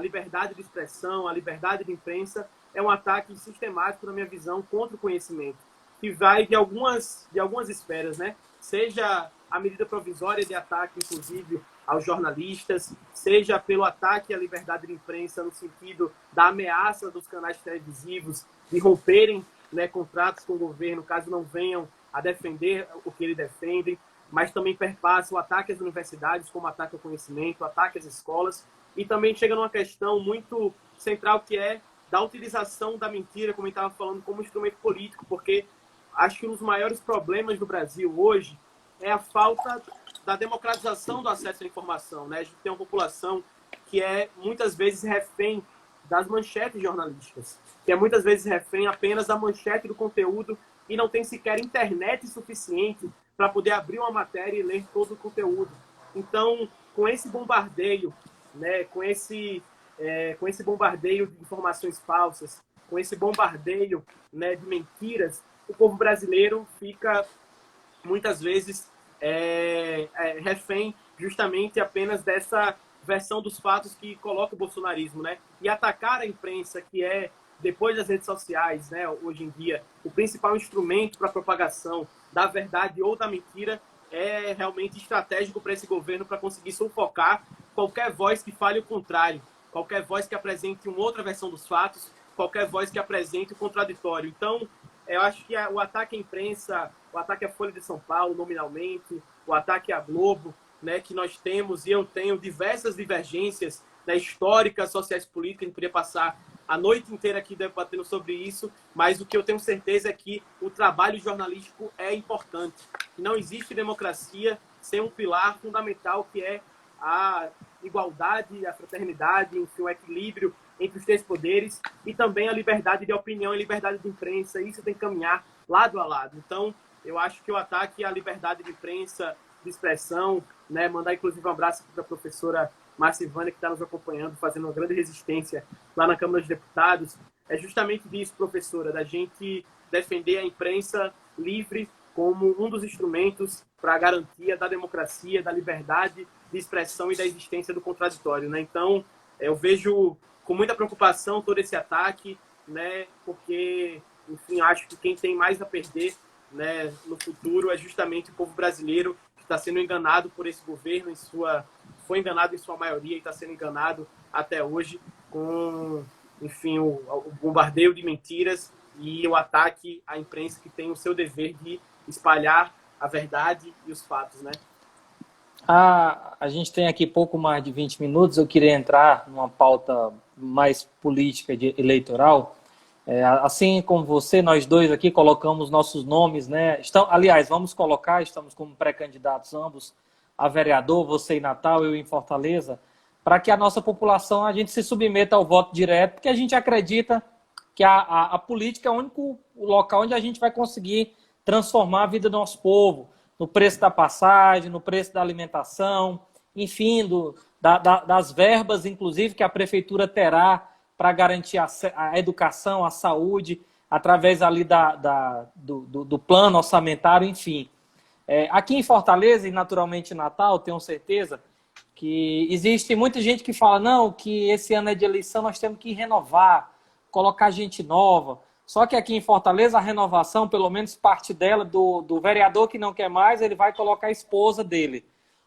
liberdade de expressão, à liberdade de imprensa, é um ataque sistemático, na minha visão, contra o conhecimento, que vai de algumas esferas, né? Seja a medida provisória de ataque, inclusive, aos jornalistas, seja pelo ataque à liberdade de imprensa no sentido da ameaça dos canais televisivos de romperem, né, contratos com o governo, caso não venham a defender o que eles defendem, mas também perpassa o ataque às universidades, como ataque ao conhecimento, o ataque às escolas, e também chega numa questão muito central, que é da utilização da mentira, como eu estava falando, como instrumento político, porque acho que um dos maiores problemas do Brasil hoje é a falta da democratização do acesso à informação, né? A gente tem uma população que é muitas vezes refém das manchetes jornalísticas, que é muitas vezes refém apenas da manchete do conteúdo e não tem sequer internet suficiente para poder abrir uma matéria e ler todo o conteúdo. Então, com esse bombardeio, né, com esse bombardeio de informações falsas, com esse bombardeio, né, de mentiras, o povo brasileiro fica muitas vezes refém justamente apenas dessa versão dos fatos que coloca o bolsonarismo, né? E atacar a imprensa, que é, depois das redes sociais, né, hoje em dia, o principal instrumento para a propagação da verdade ou da mentira, é realmente estratégico para esse governo, para conseguir sufocar qualquer voz que fale o contrário, qualquer voz que apresente uma outra versão dos fatos, qualquer voz que apresente o contraditório. Então, eu acho que o ataque à imprensa, o ataque à Folha de São Paulo, nominalmente, o ataque à Globo, né, que nós temos, e eu tenho diversas divergências, né, históricas, sociais, políticas, a gente poderia passar a noite inteira aqui debatendo sobre isso, mas o que eu tenho certeza é que o trabalho jornalístico é importante. Não existe democracia sem um pilar fundamental, que é a igualdade, a fraternidade, enfim, o equilíbrio entre os três poderes, e também a liberdade de opinião e liberdade de imprensa. Isso tem que caminhar lado a lado. Então, eu acho que o ataque à liberdade de imprensa, de expressão, né, mandar inclusive um abraço para a professora Márcia Ivânia, que está nos acompanhando, fazendo uma grande resistência lá na Câmara dos Deputados, é justamente disso, professora, da gente defender a imprensa livre como um dos instrumentos para a garantia da democracia, da liberdade de expressão e da existência do contraditório, né? Então, eu vejo com muita preocupação todo esse ataque, né, porque, enfim, acho que quem tem mais a perder, né, no futuro é justamente o povo brasileiro, que está sendo enganado por esse governo, foi enganado em sua maioria e está sendo enganado até hoje com, enfim, o bombardeio de mentiras e o ataque à imprensa, que tem o seu dever de espalhar a verdade e os fatos, né? A gente tem aqui pouco mais de 20 minutos. Eu queria entrar numa pauta mais política eleitoral. Assim como você, nós dois aqui colocamos nossos nomes, né? Aliás, estamos como pré-candidatos ambos a vereador, você em Natal, eu em Fortaleza, para que a nossa população, a gente se submeta ao voto direto, porque a gente acredita que a política é o único local onde a gente vai conseguir transformar a vida do nosso povo, no preço da passagem, no preço da alimentação, enfim, das verbas, inclusive, que a prefeitura terá para garantir a educação, a saúde, através ali do plano orçamentário, enfim. Aqui em Fortaleza e naturalmente em Natal, tenho certeza que existe muita gente que fala não, que esse ano é de eleição, nós temos que renovar, colocar gente nova. Só que aqui em Fortaleza, a renovação, pelo menos parte dela, do vereador que não quer mais, ele vai colocar a esposa dele.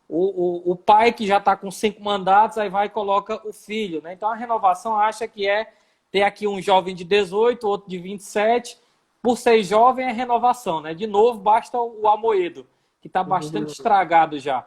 O pai que já está com 5 mandatos, aí vai e coloca o filho, né? Então a renovação acha que é ter aqui um jovem de 18, outro de 27. Por ser jovem é renovação, né? De novo, basta o Amoedo, que está bastante estragado já.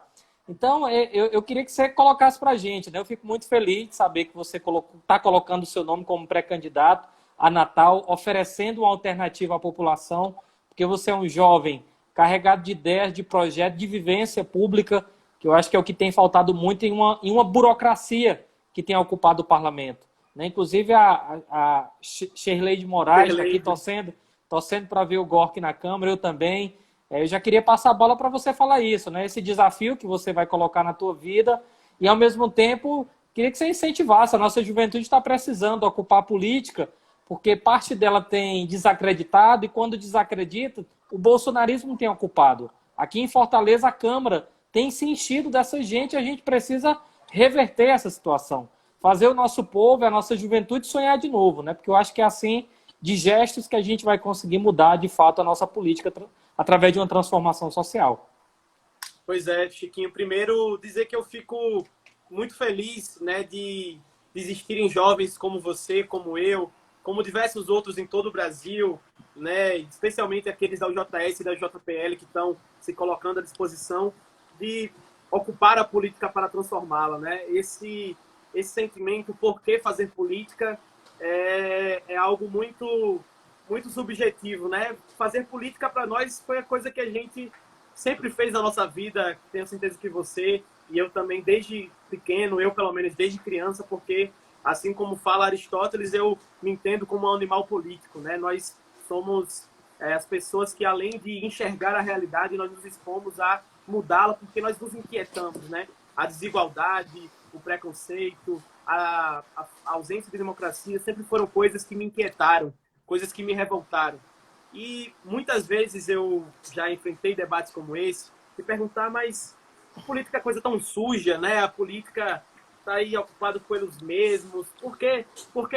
Então, eu queria que você colocasse para a gente, né? Eu fico muito feliz de saber que você está colocando o seu nome como pré-candidato a Natal, oferecendo uma alternativa à população, porque você é um jovem carregado de ideias, de projetos, de vivência pública, que eu acho que é o que tem faltado muito em uma burocracia que tem ocupado o parlamento. Né? Inclusive, a Shirley de Moraes está aqui torcendo para ver o Gork na Câmara, eu também. Eu já queria passar a bola para você falar isso, né? Esse desafio que você vai colocar na tua vida e, ao mesmo tempo, queria que você incentivasse. A nossa juventude está precisando ocupar a política, porque parte dela tem desacreditado e, quando desacredita, o bolsonarismo tem ocupado. Aqui em Fortaleza, a Câmara tem se enchido dessa gente e a gente precisa reverter essa situação. Fazer o nosso povo, a nossa juventude sonhar de novo, né? Porque eu acho que é assim, de gestos, que a gente vai conseguir mudar, de fato, a nossa política através de uma transformação social. Pois é, Chiquinho. Primeiro, dizer que eu fico muito feliz, né, de existirem jovens como você, como eu, como diversos outros em todo o Brasil, né, especialmente aqueles da UJS e da JPL que estão se colocando à disposição de ocupar a política para transformá-la, né? Esse sentimento, por que fazer política, é algo muito subjetivo, né? Fazer política para nós foi a coisa que a gente sempre fez na nossa vida, tenho certeza que você e eu também desde pequeno, eu pelo menos desde criança, porque assim como fala Aristóteles, eu me entendo como um animal político, né? Nós somos as pessoas que, além de enxergar a realidade, nós nos expomos a mudá-la porque nós nos inquietamos, né? A desigualdade, o preconceito, a ausência de democracia sempre foram coisas que me inquietaram, coisas que me revoltaram. E muitas vezes eu já enfrentei debates como esse e perguntar, mas a política é coisa tão suja, né? A política está aí ocupada pelos mesmos. Por que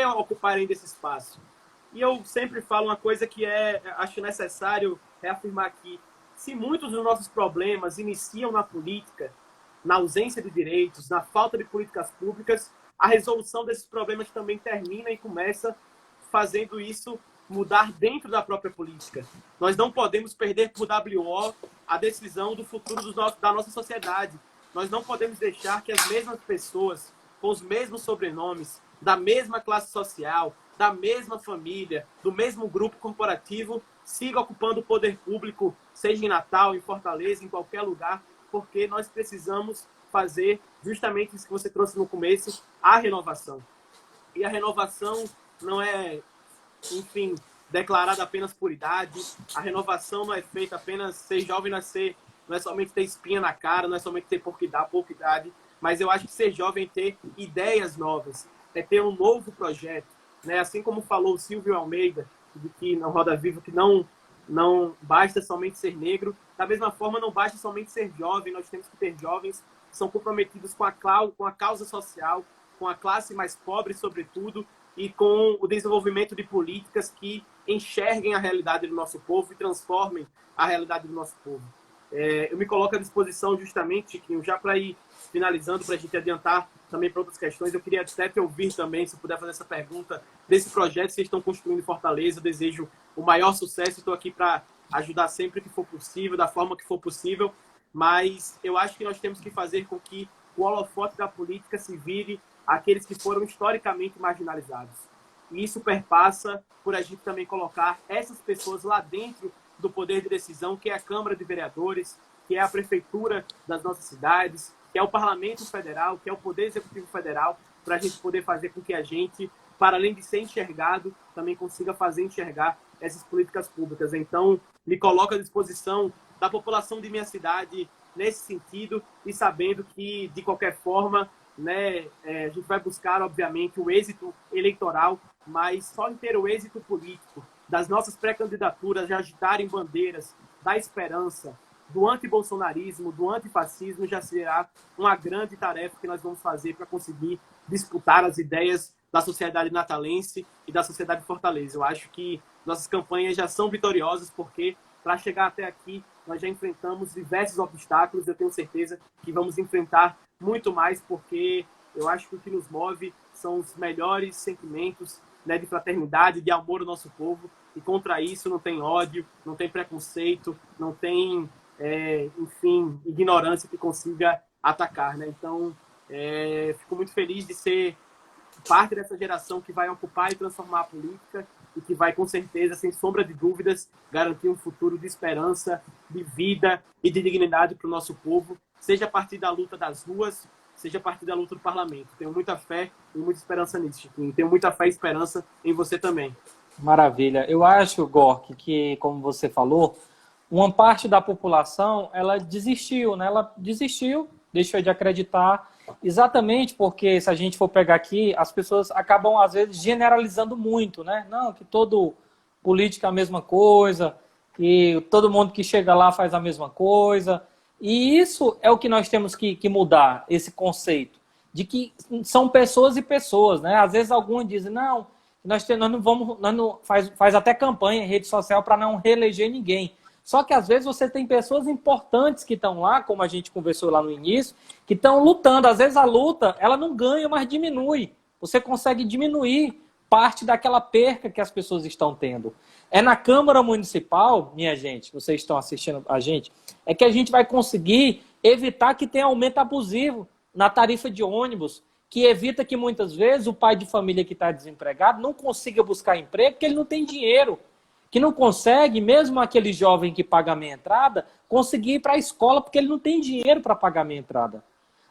ocupar ainda esse espaço? E eu sempre falo uma coisa que acho necessário reafirmar aqui. Se muitos dos nossos problemas iniciam na política, na ausência de direitos, na falta de políticas públicas, a resolução desses problemas também termina e começa fazendo isso mudar dentro da própria política. Nós não podemos perder por WO a decisão do futuro da nossa sociedade. Nós não podemos deixar que as mesmas pessoas, com os mesmos sobrenomes, da mesma classe social, da mesma família, do mesmo grupo corporativo, sigam ocupando o poder público, seja em Natal, em Fortaleza, em qualquer lugar, porque nós precisamos fazer justamente isso que você trouxe no começo, a renovação. E a renovação não é, enfim, declarada apenas por idade. A renovação não é feita apenas ser jovem, nascer, não é somente ter espinha na cara, não é somente ter pouca idade, mas eu acho que ser jovem é ter ideias novas, é ter um novo projeto, né? Assim como falou o Silvio Almeida, de que na Roda Viva, que não basta somente ser negro, da mesma forma não basta somente ser jovem, nós temos que ter jovens que são comprometidos com a causa social, com a classe mais pobre, sobretudo, e com o desenvolvimento de políticas que enxerguem a realidade do nosso povo e transformem a realidade do nosso povo. Eu me coloco à disposição justamente, Chiquinho, já para ir finalizando, para a gente adiantar também para outras questões. Eu queria até te ouvir também, se puder fazer essa pergunta, desse projeto que vocês estão construindo em Fortaleza. Eu desejo o maior sucesso, estou aqui para ajudar sempre que for possível, da forma que for possível, mas eu acho que nós temos que fazer com que o holofote da política se vire àqueles que foram historicamente marginalizados. E isso perpassa por a gente também colocar essas pessoas lá dentro do poder de decisão, que é a Câmara de Vereadores, que é a Prefeitura das nossas cidades, que é o Parlamento Federal, que é o Poder Executivo Federal, para a gente poder fazer com que a gente, para além de ser enxergado, também consiga fazer enxergar essas políticas públicas. Então, me coloco à disposição da população de minha cidade nesse sentido e sabendo que, de qualquer forma, né, a gente vai buscar, obviamente, o êxito eleitoral, mas só em ter o êxito político das nossas pré-candidaturas, de agitarem bandeiras da esperança, do antibolsonarismo, do antifascismo, já será uma grande tarefa que nós vamos fazer para conseguir disputar as ideias da sociedade natalense e da sociedade de Fortaleza. Eu acho que nossas campanhas já são vitoriosas, porque para chegar até aqui nós já enfrentamos diversos obstáculos. Eu tenho certeza que vamos enfrentar muito mais, porque eu acho que o que nos move são os melhores sentimentos, né, de fraternidade, de amor ao nosso povo, e contra isso não tem ódio, não tem preconceito, não tem, enfim, ignorância que consiga atacar, né? Então, fico muito feliz de ser parte dessa geração que vai ocupar e transformar a política e que vai, com certeza, sem sombra de dúvidas, garantir um futuro de esperança, de vida e de dignidade para o nosso povo, seja a partir da luta das ruas, seja a partir da luta do parlamento. Tenho muita fé e muita esperança nisso, Chiquinho. Tenho muita fé e esperança em você também. Maravilha. Eu acho, Gork, que, como você falou, uma parte da população, ela desistiu, né? Ela desistiu, deixou de acreditar, exatamente porque, se a gente for pegar aqui, as pessoas acabam, às vezes, generalizando muito, né? Não, que todo político é a mesma coisa, que todo mundo que chega lá faz a mesma coisa. E isso é o que nós temos que mudar, esse conceito, de que são pessoas e pessoas, né? Às vezes alguns dizem, não, nós não vamos, faz até campanha em rede social para não reeleger ninguém. Só que às vezes você tem pessoas importantes que estão lá, como a gente conversou lá no início, que estão lutando. Às vezes a luta, ela não ganha, mas diminui. Você consegue diminuir parte daquela perca que as pessoas estão tendo. É na Câmara Municipal, minha gente, vocês estão assistindo a gente, é que a gente vai conseguir evitar que tenha aumento abusivo na tarifa de ônibus, que evita que muitas vezes o pai de família que está desempregado não consiga buscar emprego porque ele não tem dinheiro, que não consegue, mesmo aquele jovem que paga a meia entrada, conseguir ir para a escola porque ele não tem dinheiro para pagar a meia entrada.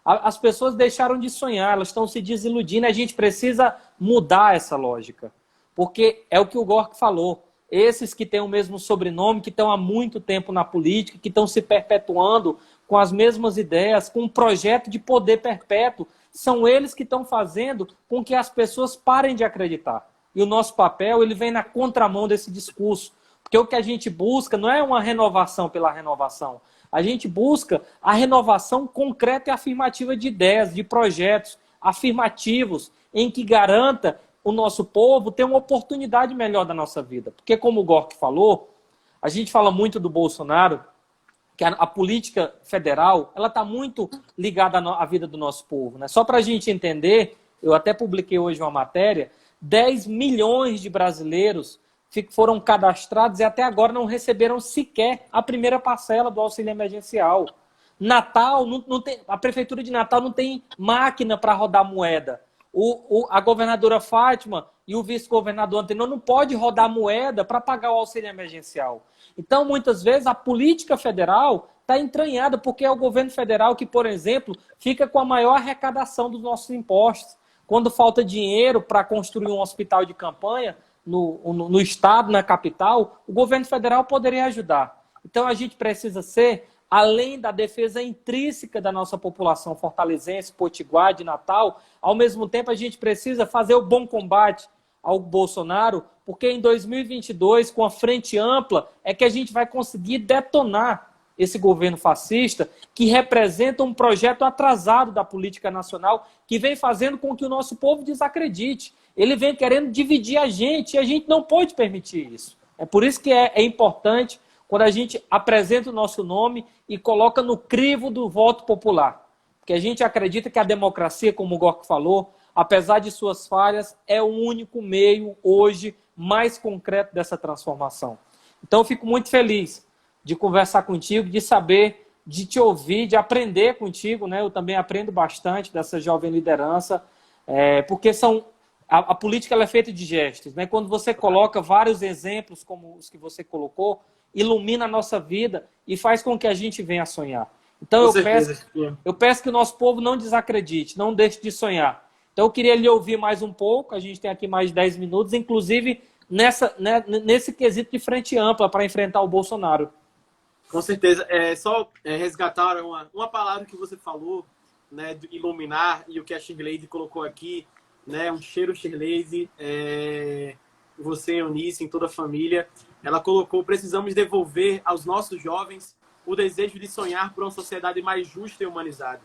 As pessoas deixaram de sonhar, elas estão se desiludindo, a gente precisa mudar essa lógica. Porque é o que o Gork falou, esses que têm o mesmo sobrenome, que estão há muito tempo na política, que estão se perpetuando com as mesmas ideias, com um projeto de poder perpétuo, são eles que estão fazendo com que as pessoas parem de acreditar. E o nosso papel, ele vem na contramão desse discurso. Porque o que a gente busca não é uma renovação pela renovação. A gente busca a renovação concreta e afirmativa de ideias, de projetos afirmativos, em que garanta o nosso povo ter uma oportunidade melhor da nossa vida. Porque, como o Gork falou, a gente fala muito do Bolsonaro, que a política federal ela está muito ligada à vida do nosso povo, né? Só para a gente entender, eu até publiquei hoje uma matéria, 10 milhões de brasileiros foram cadastrados e até agora não receberam sequer a primeira parcela do auxílio emergencial. Natal, não tem, a Prefeitura de Natal não tem máquina para rodar moeda. A governadora Fátima e o vice-governador Antenor não pode rodar moeda para pagar o auxílio emergencial. Então, muitas vezes, a política federal está entranhada, porque é o governo federal que, por exemplo, fica com a maior arrecadação dos nossos impostos. Quando falta dinheiro para construir um hospital de campanha no estado, na capital, o governo federal poderia ajudar. Então, a gente precisa ser, além da defesa intrínseca da nossa população fortalezense, potiguar, de Natal, ao mesmo tempo a gente precisa fazer o bom combate ao Bolsonaro, porque em 2022, com a frente ampla, é que a gente vai conseguir detonar esse governo fascista, que representa um projeto atrasado da política nacional, que vem fazendo com que o nosso povo desacredite. Ele vem querendo dividir a gente, e a gente não pode permitir isso. É por isso que é importante quando a gente apresenta o nosso nome e coloca no crivo do voto popular. Porque a gente acredita que a democracia, como o Gork falou, apesar de suas falhas, é o único meio, hoje, mais concreto dessa transformação. Então, eu fico muito feliz de conversar contigo, de saber, de te ouvir, de aprender contigo, né? Eu também aprendo bastante dessa jovem liderança, porque a política ela é feita de gestos, né? Quando você coloca vários exemplos, como os que você colocou, ilumina a nossa vida e faz com que a gente venha a sonhar. Então, eu peço que o nosso povo não desacredite, não deixe de sonhar. Então, eu queria lhe ouvir mais um pouco, a gente tem aqui mais 10 minutos, inclusive nesse quesito de frente ampla para enfrentar o Bolsonaro. Com certeza. Só resgatar uma palavra que você falou, né, de iluminar, e o que a Shirley colocou aqui, né, um cheiro Shirley, você, Eunice, em toda a família. Ela colocou: precisamos devolver aos nossos jovens o desejo de sonhar por uma sociedade mais justa e humanizada.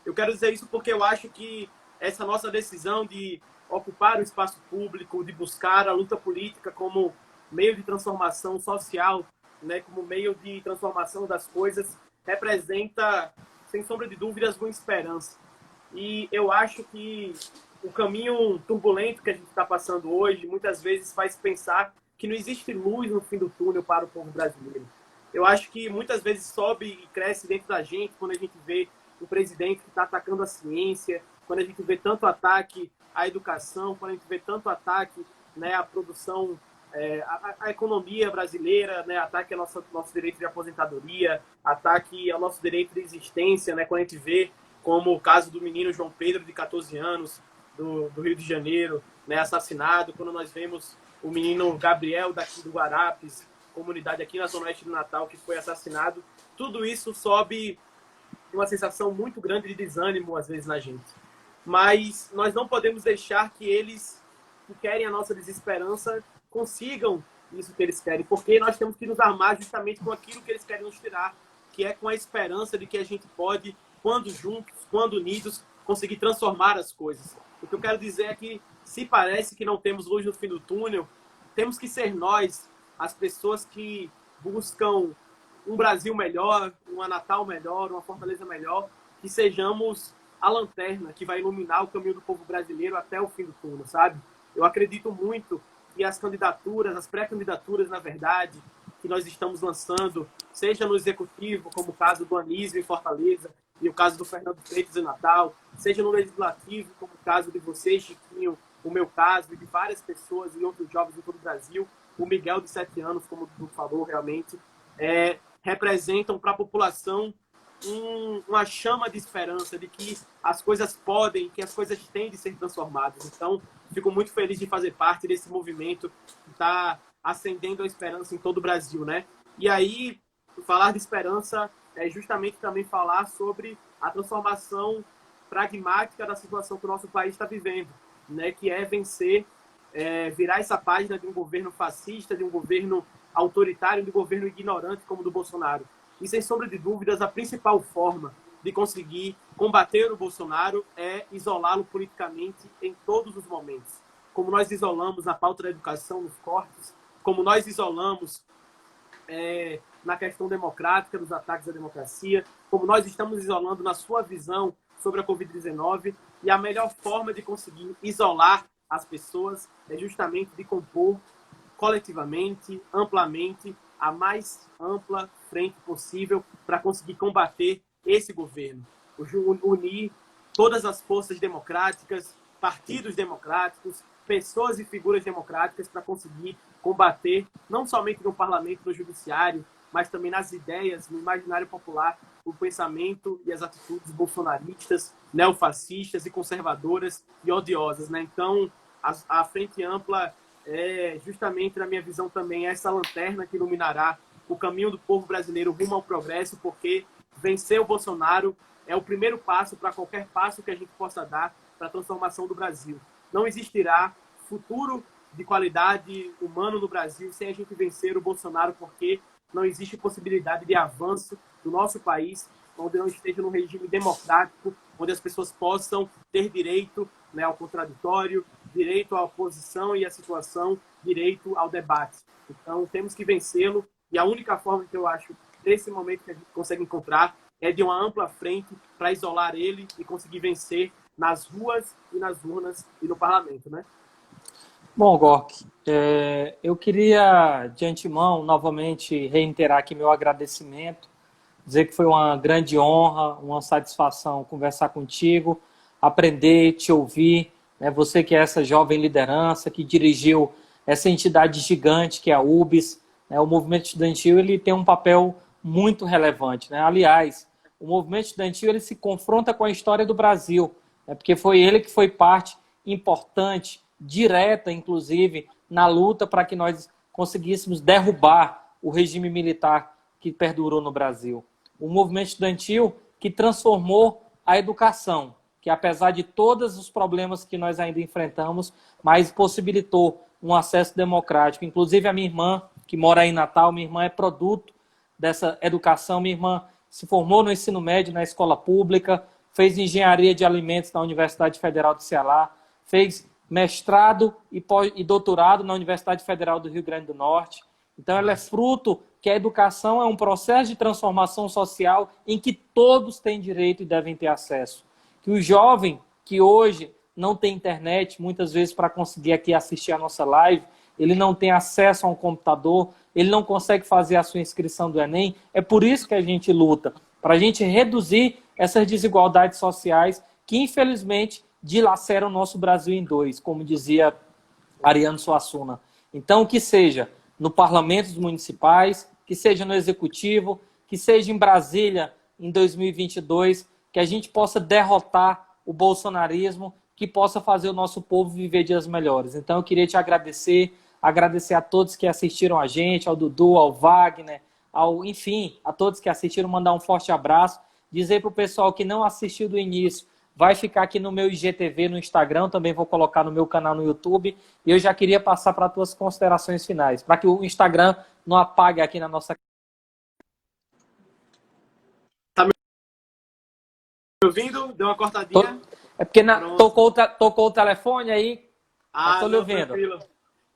Eu quero dizer isso porque eu acho que essa nossa decisão de ocupar o espaço público, de buscar a luta política como meio de transformação social, né, como meio de transformação das coisas, representa, sem sombra de dúvidas, uma esperança. E eu acho que o caminho turbulento que a gente está passando hoje, muitas vezes faz pensar que não existe luz no fim do túnel para o povo brasileiro. Eu acho que muitas vezes sobe e cresce dentro da gente quando a gente vê um presidente que está atacando a ciência, quando a gente vê tanto ataque à educação, quando a gente vê tanto ataque, né, à produção, à economia brasileira, né, ataque ao nosso direito de aposentadoria, ataque ao nosso direito de existência, né, quando a gente vê como o caso do menino João Pedro, de 14 anos, do Rio de Janeiro, né, assassinado, quando nós vemos o menino Gabriel, daqui do Guarapes, comunidade aqui na Zona Oeste do Natal, que foi assassinado. Tudo isso sobe uma sensação muito grande de desânimo, às vezes, na gente. Mas nós não podemos deixar que eles, que querem a nossa desesperança, consigam isso que eles querem, porque nós temos que nos armar justamente com aquilo que eles querem nos tirar, que é com a esperança de que a gente pode, quando juntos, quando unidos, conseguir transformar as coisas. O que eu quero dizer é que, se parece que não temos luz no fim do túnel, temos que ser nós, as pessoas que buscam um Brasil melhor, um Natal melhor, uma Fortaleza melhor, que sejamos a lanterna que vai iluminar o caminho do povo brasileiro até o fim do túnel, sabe? Eu acredito muito que as candidaturas, as pré-candidaturas, na verdade, que nós estamos lançando, seja no Executivo, como o caso do Anísio em Fortaleza, e o caso do Fernando Freitas em Natal, seja no Legislativo, como o caso de você, Chiquinho, o meu caso, e de várias pessoas e outros jovens em todo o Brasil, o Miguel, de 7 anos, como o Dudu falou, realmente, representam para a população uma chama de esperança, de que as coisas podem, que as coisas têm de ser transformadas. Então, fico muito feliz de fazer parte desse movimento que está acendendo a esperança em todo o Brasil, né? E aí, falar de esperança é justamente também falar sobre a transformação pragmática da situação que o nosso país está vivendo, né? Que é vencer, virar essa página de um governo fascista, de um governo autoritário, de um governo ignorante como o do Bolsonaro. E, sem sombra de dúvidas, a principal forma de conseguir combater o Bolsonaro é isolá-lo politicamente em todos os momentos. Como nós isolamos na pauta da educação, nos cortes, como nós isolamos na questão democrática, dos ataques à democracia, como nós estamos isolando na sua visão sobre a Covid-19, e a melhor forma de conseguir isolar as pessoas é justamente de compor coletivamente, amplamente, a mais ampla frente possível para conseguir combater esse governo. Unir todas as forças democráticas, partidos democráticos, pessoas e figuras democráticas para conseguir combater, não somente no parlamento, no judiciário, mas também nas ideias, no imaginário popular, o pensamento e as atitudes bolsonaristas, neofascistas e conservadoras e odiosas, né? Então, a Frente Ampla justamente, na minha visão também, essa lanterna que iluminará o caminho do povo brasileiro rumo ao progresso, porque vencer o Bolsonaro é o primeiro passo para qualquer passo que a gente possa dar para a transformação do Brasil. Não existirá futuro de qualidade humana no Brasil sem a gente vencer o Bolsonaro, porque não existe possibilidade de avanço do nosso país onde não esteja num regime democrático, onde as pessoas possam ter direito, né, ao contraditório, direito à oposição e à situação, direito ao debate. Então, temos que vencê-lo, e a única forma que eu acho, nesse momento, que a gente consegue encontrar é de uma ampla frente para isolar ele e conseguir vencer nas ruas e nas urnas e no parlamento, né? Bom, Gork, eu queria, de antemão, novamente reiterar aqui meu agradecimento, dizer que foi uma grande honra, uma satisfação conversar contigo, aprender, te ouvir, né? Você que é essa jovem liderança, que dirigiu essa entidade gigante que é a UBS, né? O movimento estudantil ele tem um papel muito relevante, né? Aliás, o movimento estudantil ele se confronta com a história do Brasil, né? Porque foi ele que foi parte importante, direta, inclusive, na luta para que nós conseguíssemos derrubar o regime militar que perdurou no Brasil. O movimento estudantil que transformou a educação, que apesar de todos os problemas que nós ainda enfrentamos, mas possibilitou um acesso democrático. Inclusive a minha irmã, que mora aí em Natal, minha irmã é produto dessa educação, minha irmã se formou no ensino médio na escola pública, fez engenharia de alimentos na Universidade Federal do Ceará, fez mestrado e doutorado na Universidade Federal do Rio Grande do Norte. Então, ela é fruto que a educação é um processo de transformação social em que todos têm direito e devem ter acesso. Que o jovem que hoje não tem internet, muitas vezes para conseguir aqui assistir a nossa live, ele não tem acesso a um computador, ele não consegue fazer a sua inscrição do Enem. É por isso que a gente luta, para a gente reduzir essas desigualdades sociais que, infelizmente, dilaceram o nosso Brasil em dois, como dizia Ariano Suassuna. Então, que seja no parlamento dos municipais, que seja no executivo, que seja em Brasília em 2022, que a gente possa derrotar o bolsonarismo, que possa fazer o nosso povo viver dias melhores. Então, eu queria te agradecer a todos que assistiram a gente, ao Dudu, ao Wagner, enfim, a todos que assistiram, mandar um forte abraço, dizer para o pessoal que não assistiu do início, vai ficar aqui no meu IGTV no Instagram, também vou colocar no meu canal no YouTube, e eu já queria passar para as tuas considerações finais, para que o Instagram não apague aqui na nossa... Tá me ouvindo? Deu uma cortadinha? É porque tocou o telefone aí, estou lhe não, ouvindo. tranquilo.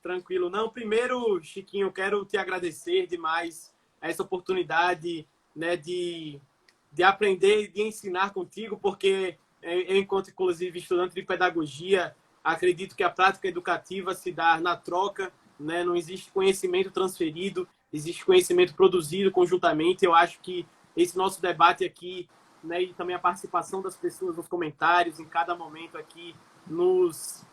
Tranquilo. Não, primeiro, Chiquinho, eu quero te agradecer demais essa oportunidade, né, de aprender e de ensinar contigo, porque eu, enquanto, inclusive, estudante de pedagogia, acredito que a prática educativa se dá na troca, né? Não existe conhecimento transferido, existe conhecimento produzido conjuntamente. Eu acho que esse nosso debate aqui, né, e também a participação das pessoas nos comentários, em cada momento aqui, nos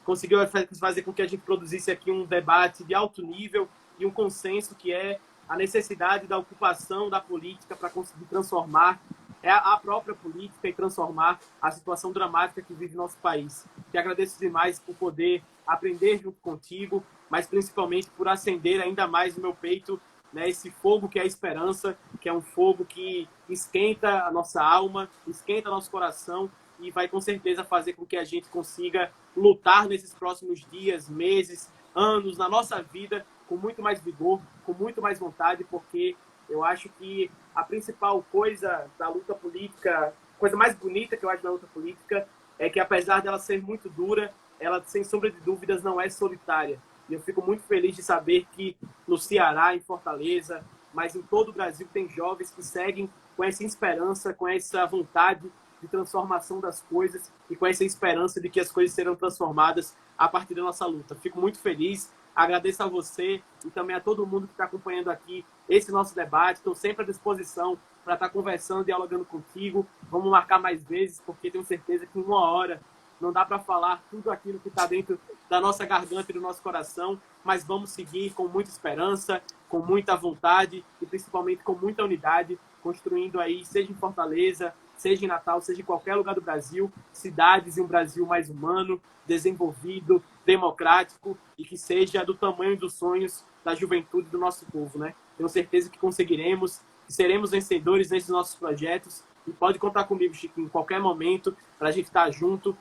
conseguiu fazer com que a gente produzisse aqui um debate de alto nível e um consenso que é a necessidade da ocupação da política para conseguir transformar a própria política e transformar a situação dramática que vive nosso país. Te agradeço demais por poder aprender junto contigo, mas principalmente por acender ainda mais no meu peito, né, esse fogo que é a esperança, que é um fogo que esquenta a nossa alma, esquenta nosso coração e vai com certeza fazer com que a gente consiga lutar nesses próximos dias, meses, anos, na nossa vida, com muito mais vigor, com muito mais vontade, porque eu acho que a principal coisa da luta política, coisa mais bonita que eu acho da luta política, é que apesar dela ser muito dura, ela, sem sombra de dúvidas, não é solitária. E eu fico muito feliz de saber que no Ceará, em Fortaleza, mas em todo o Brasil, tem jovens que seguem com essa esperança, com essa vontade de transformação das coisas e com essa esperança de que as coisas serão transformadas a partir da nossa luta. Fico muito feliz, agradeço a você e também a todo mundo que está acompanhando aqui esse nosso debate. Estou sempre à disposição para estar conversando, dialogando contigo. Vamos marcar mais vezes, porque tenho certeza que em uma hora não dá para falar tudo aquilo que está dentro da nossa garganta e do nosso coração, mas vamos seguir com muita esperança, com muita vontade e principalmente com muita unidade, construindo aí, seja em Fortaleza, seja em Natal, seja em qualquer lugar do Brasil, cidades e um Brasil mais humano, desenvolvido, democrático e que seja do tamanho dos sonhos da juventude do nosso povo, né? Tenho certeza que conseguiremos, que seremos vencedores nesses nossos projetos e pode contar comigo, Chiquinho, em qualquer momento para a gente estar junto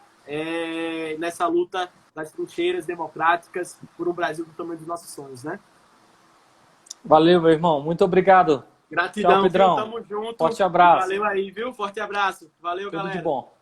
nessa luta das trincheiras democráticas por um Brasil do tamanho dos nossos sonhos, né? Valeu, meu irmão. Muito obrigado. Gratidão, Tchau, Pedrão. Tamo junto. Forte abraço. Valeu aí, viu? Forte abraço. Valeu, Tudo galera. de bom.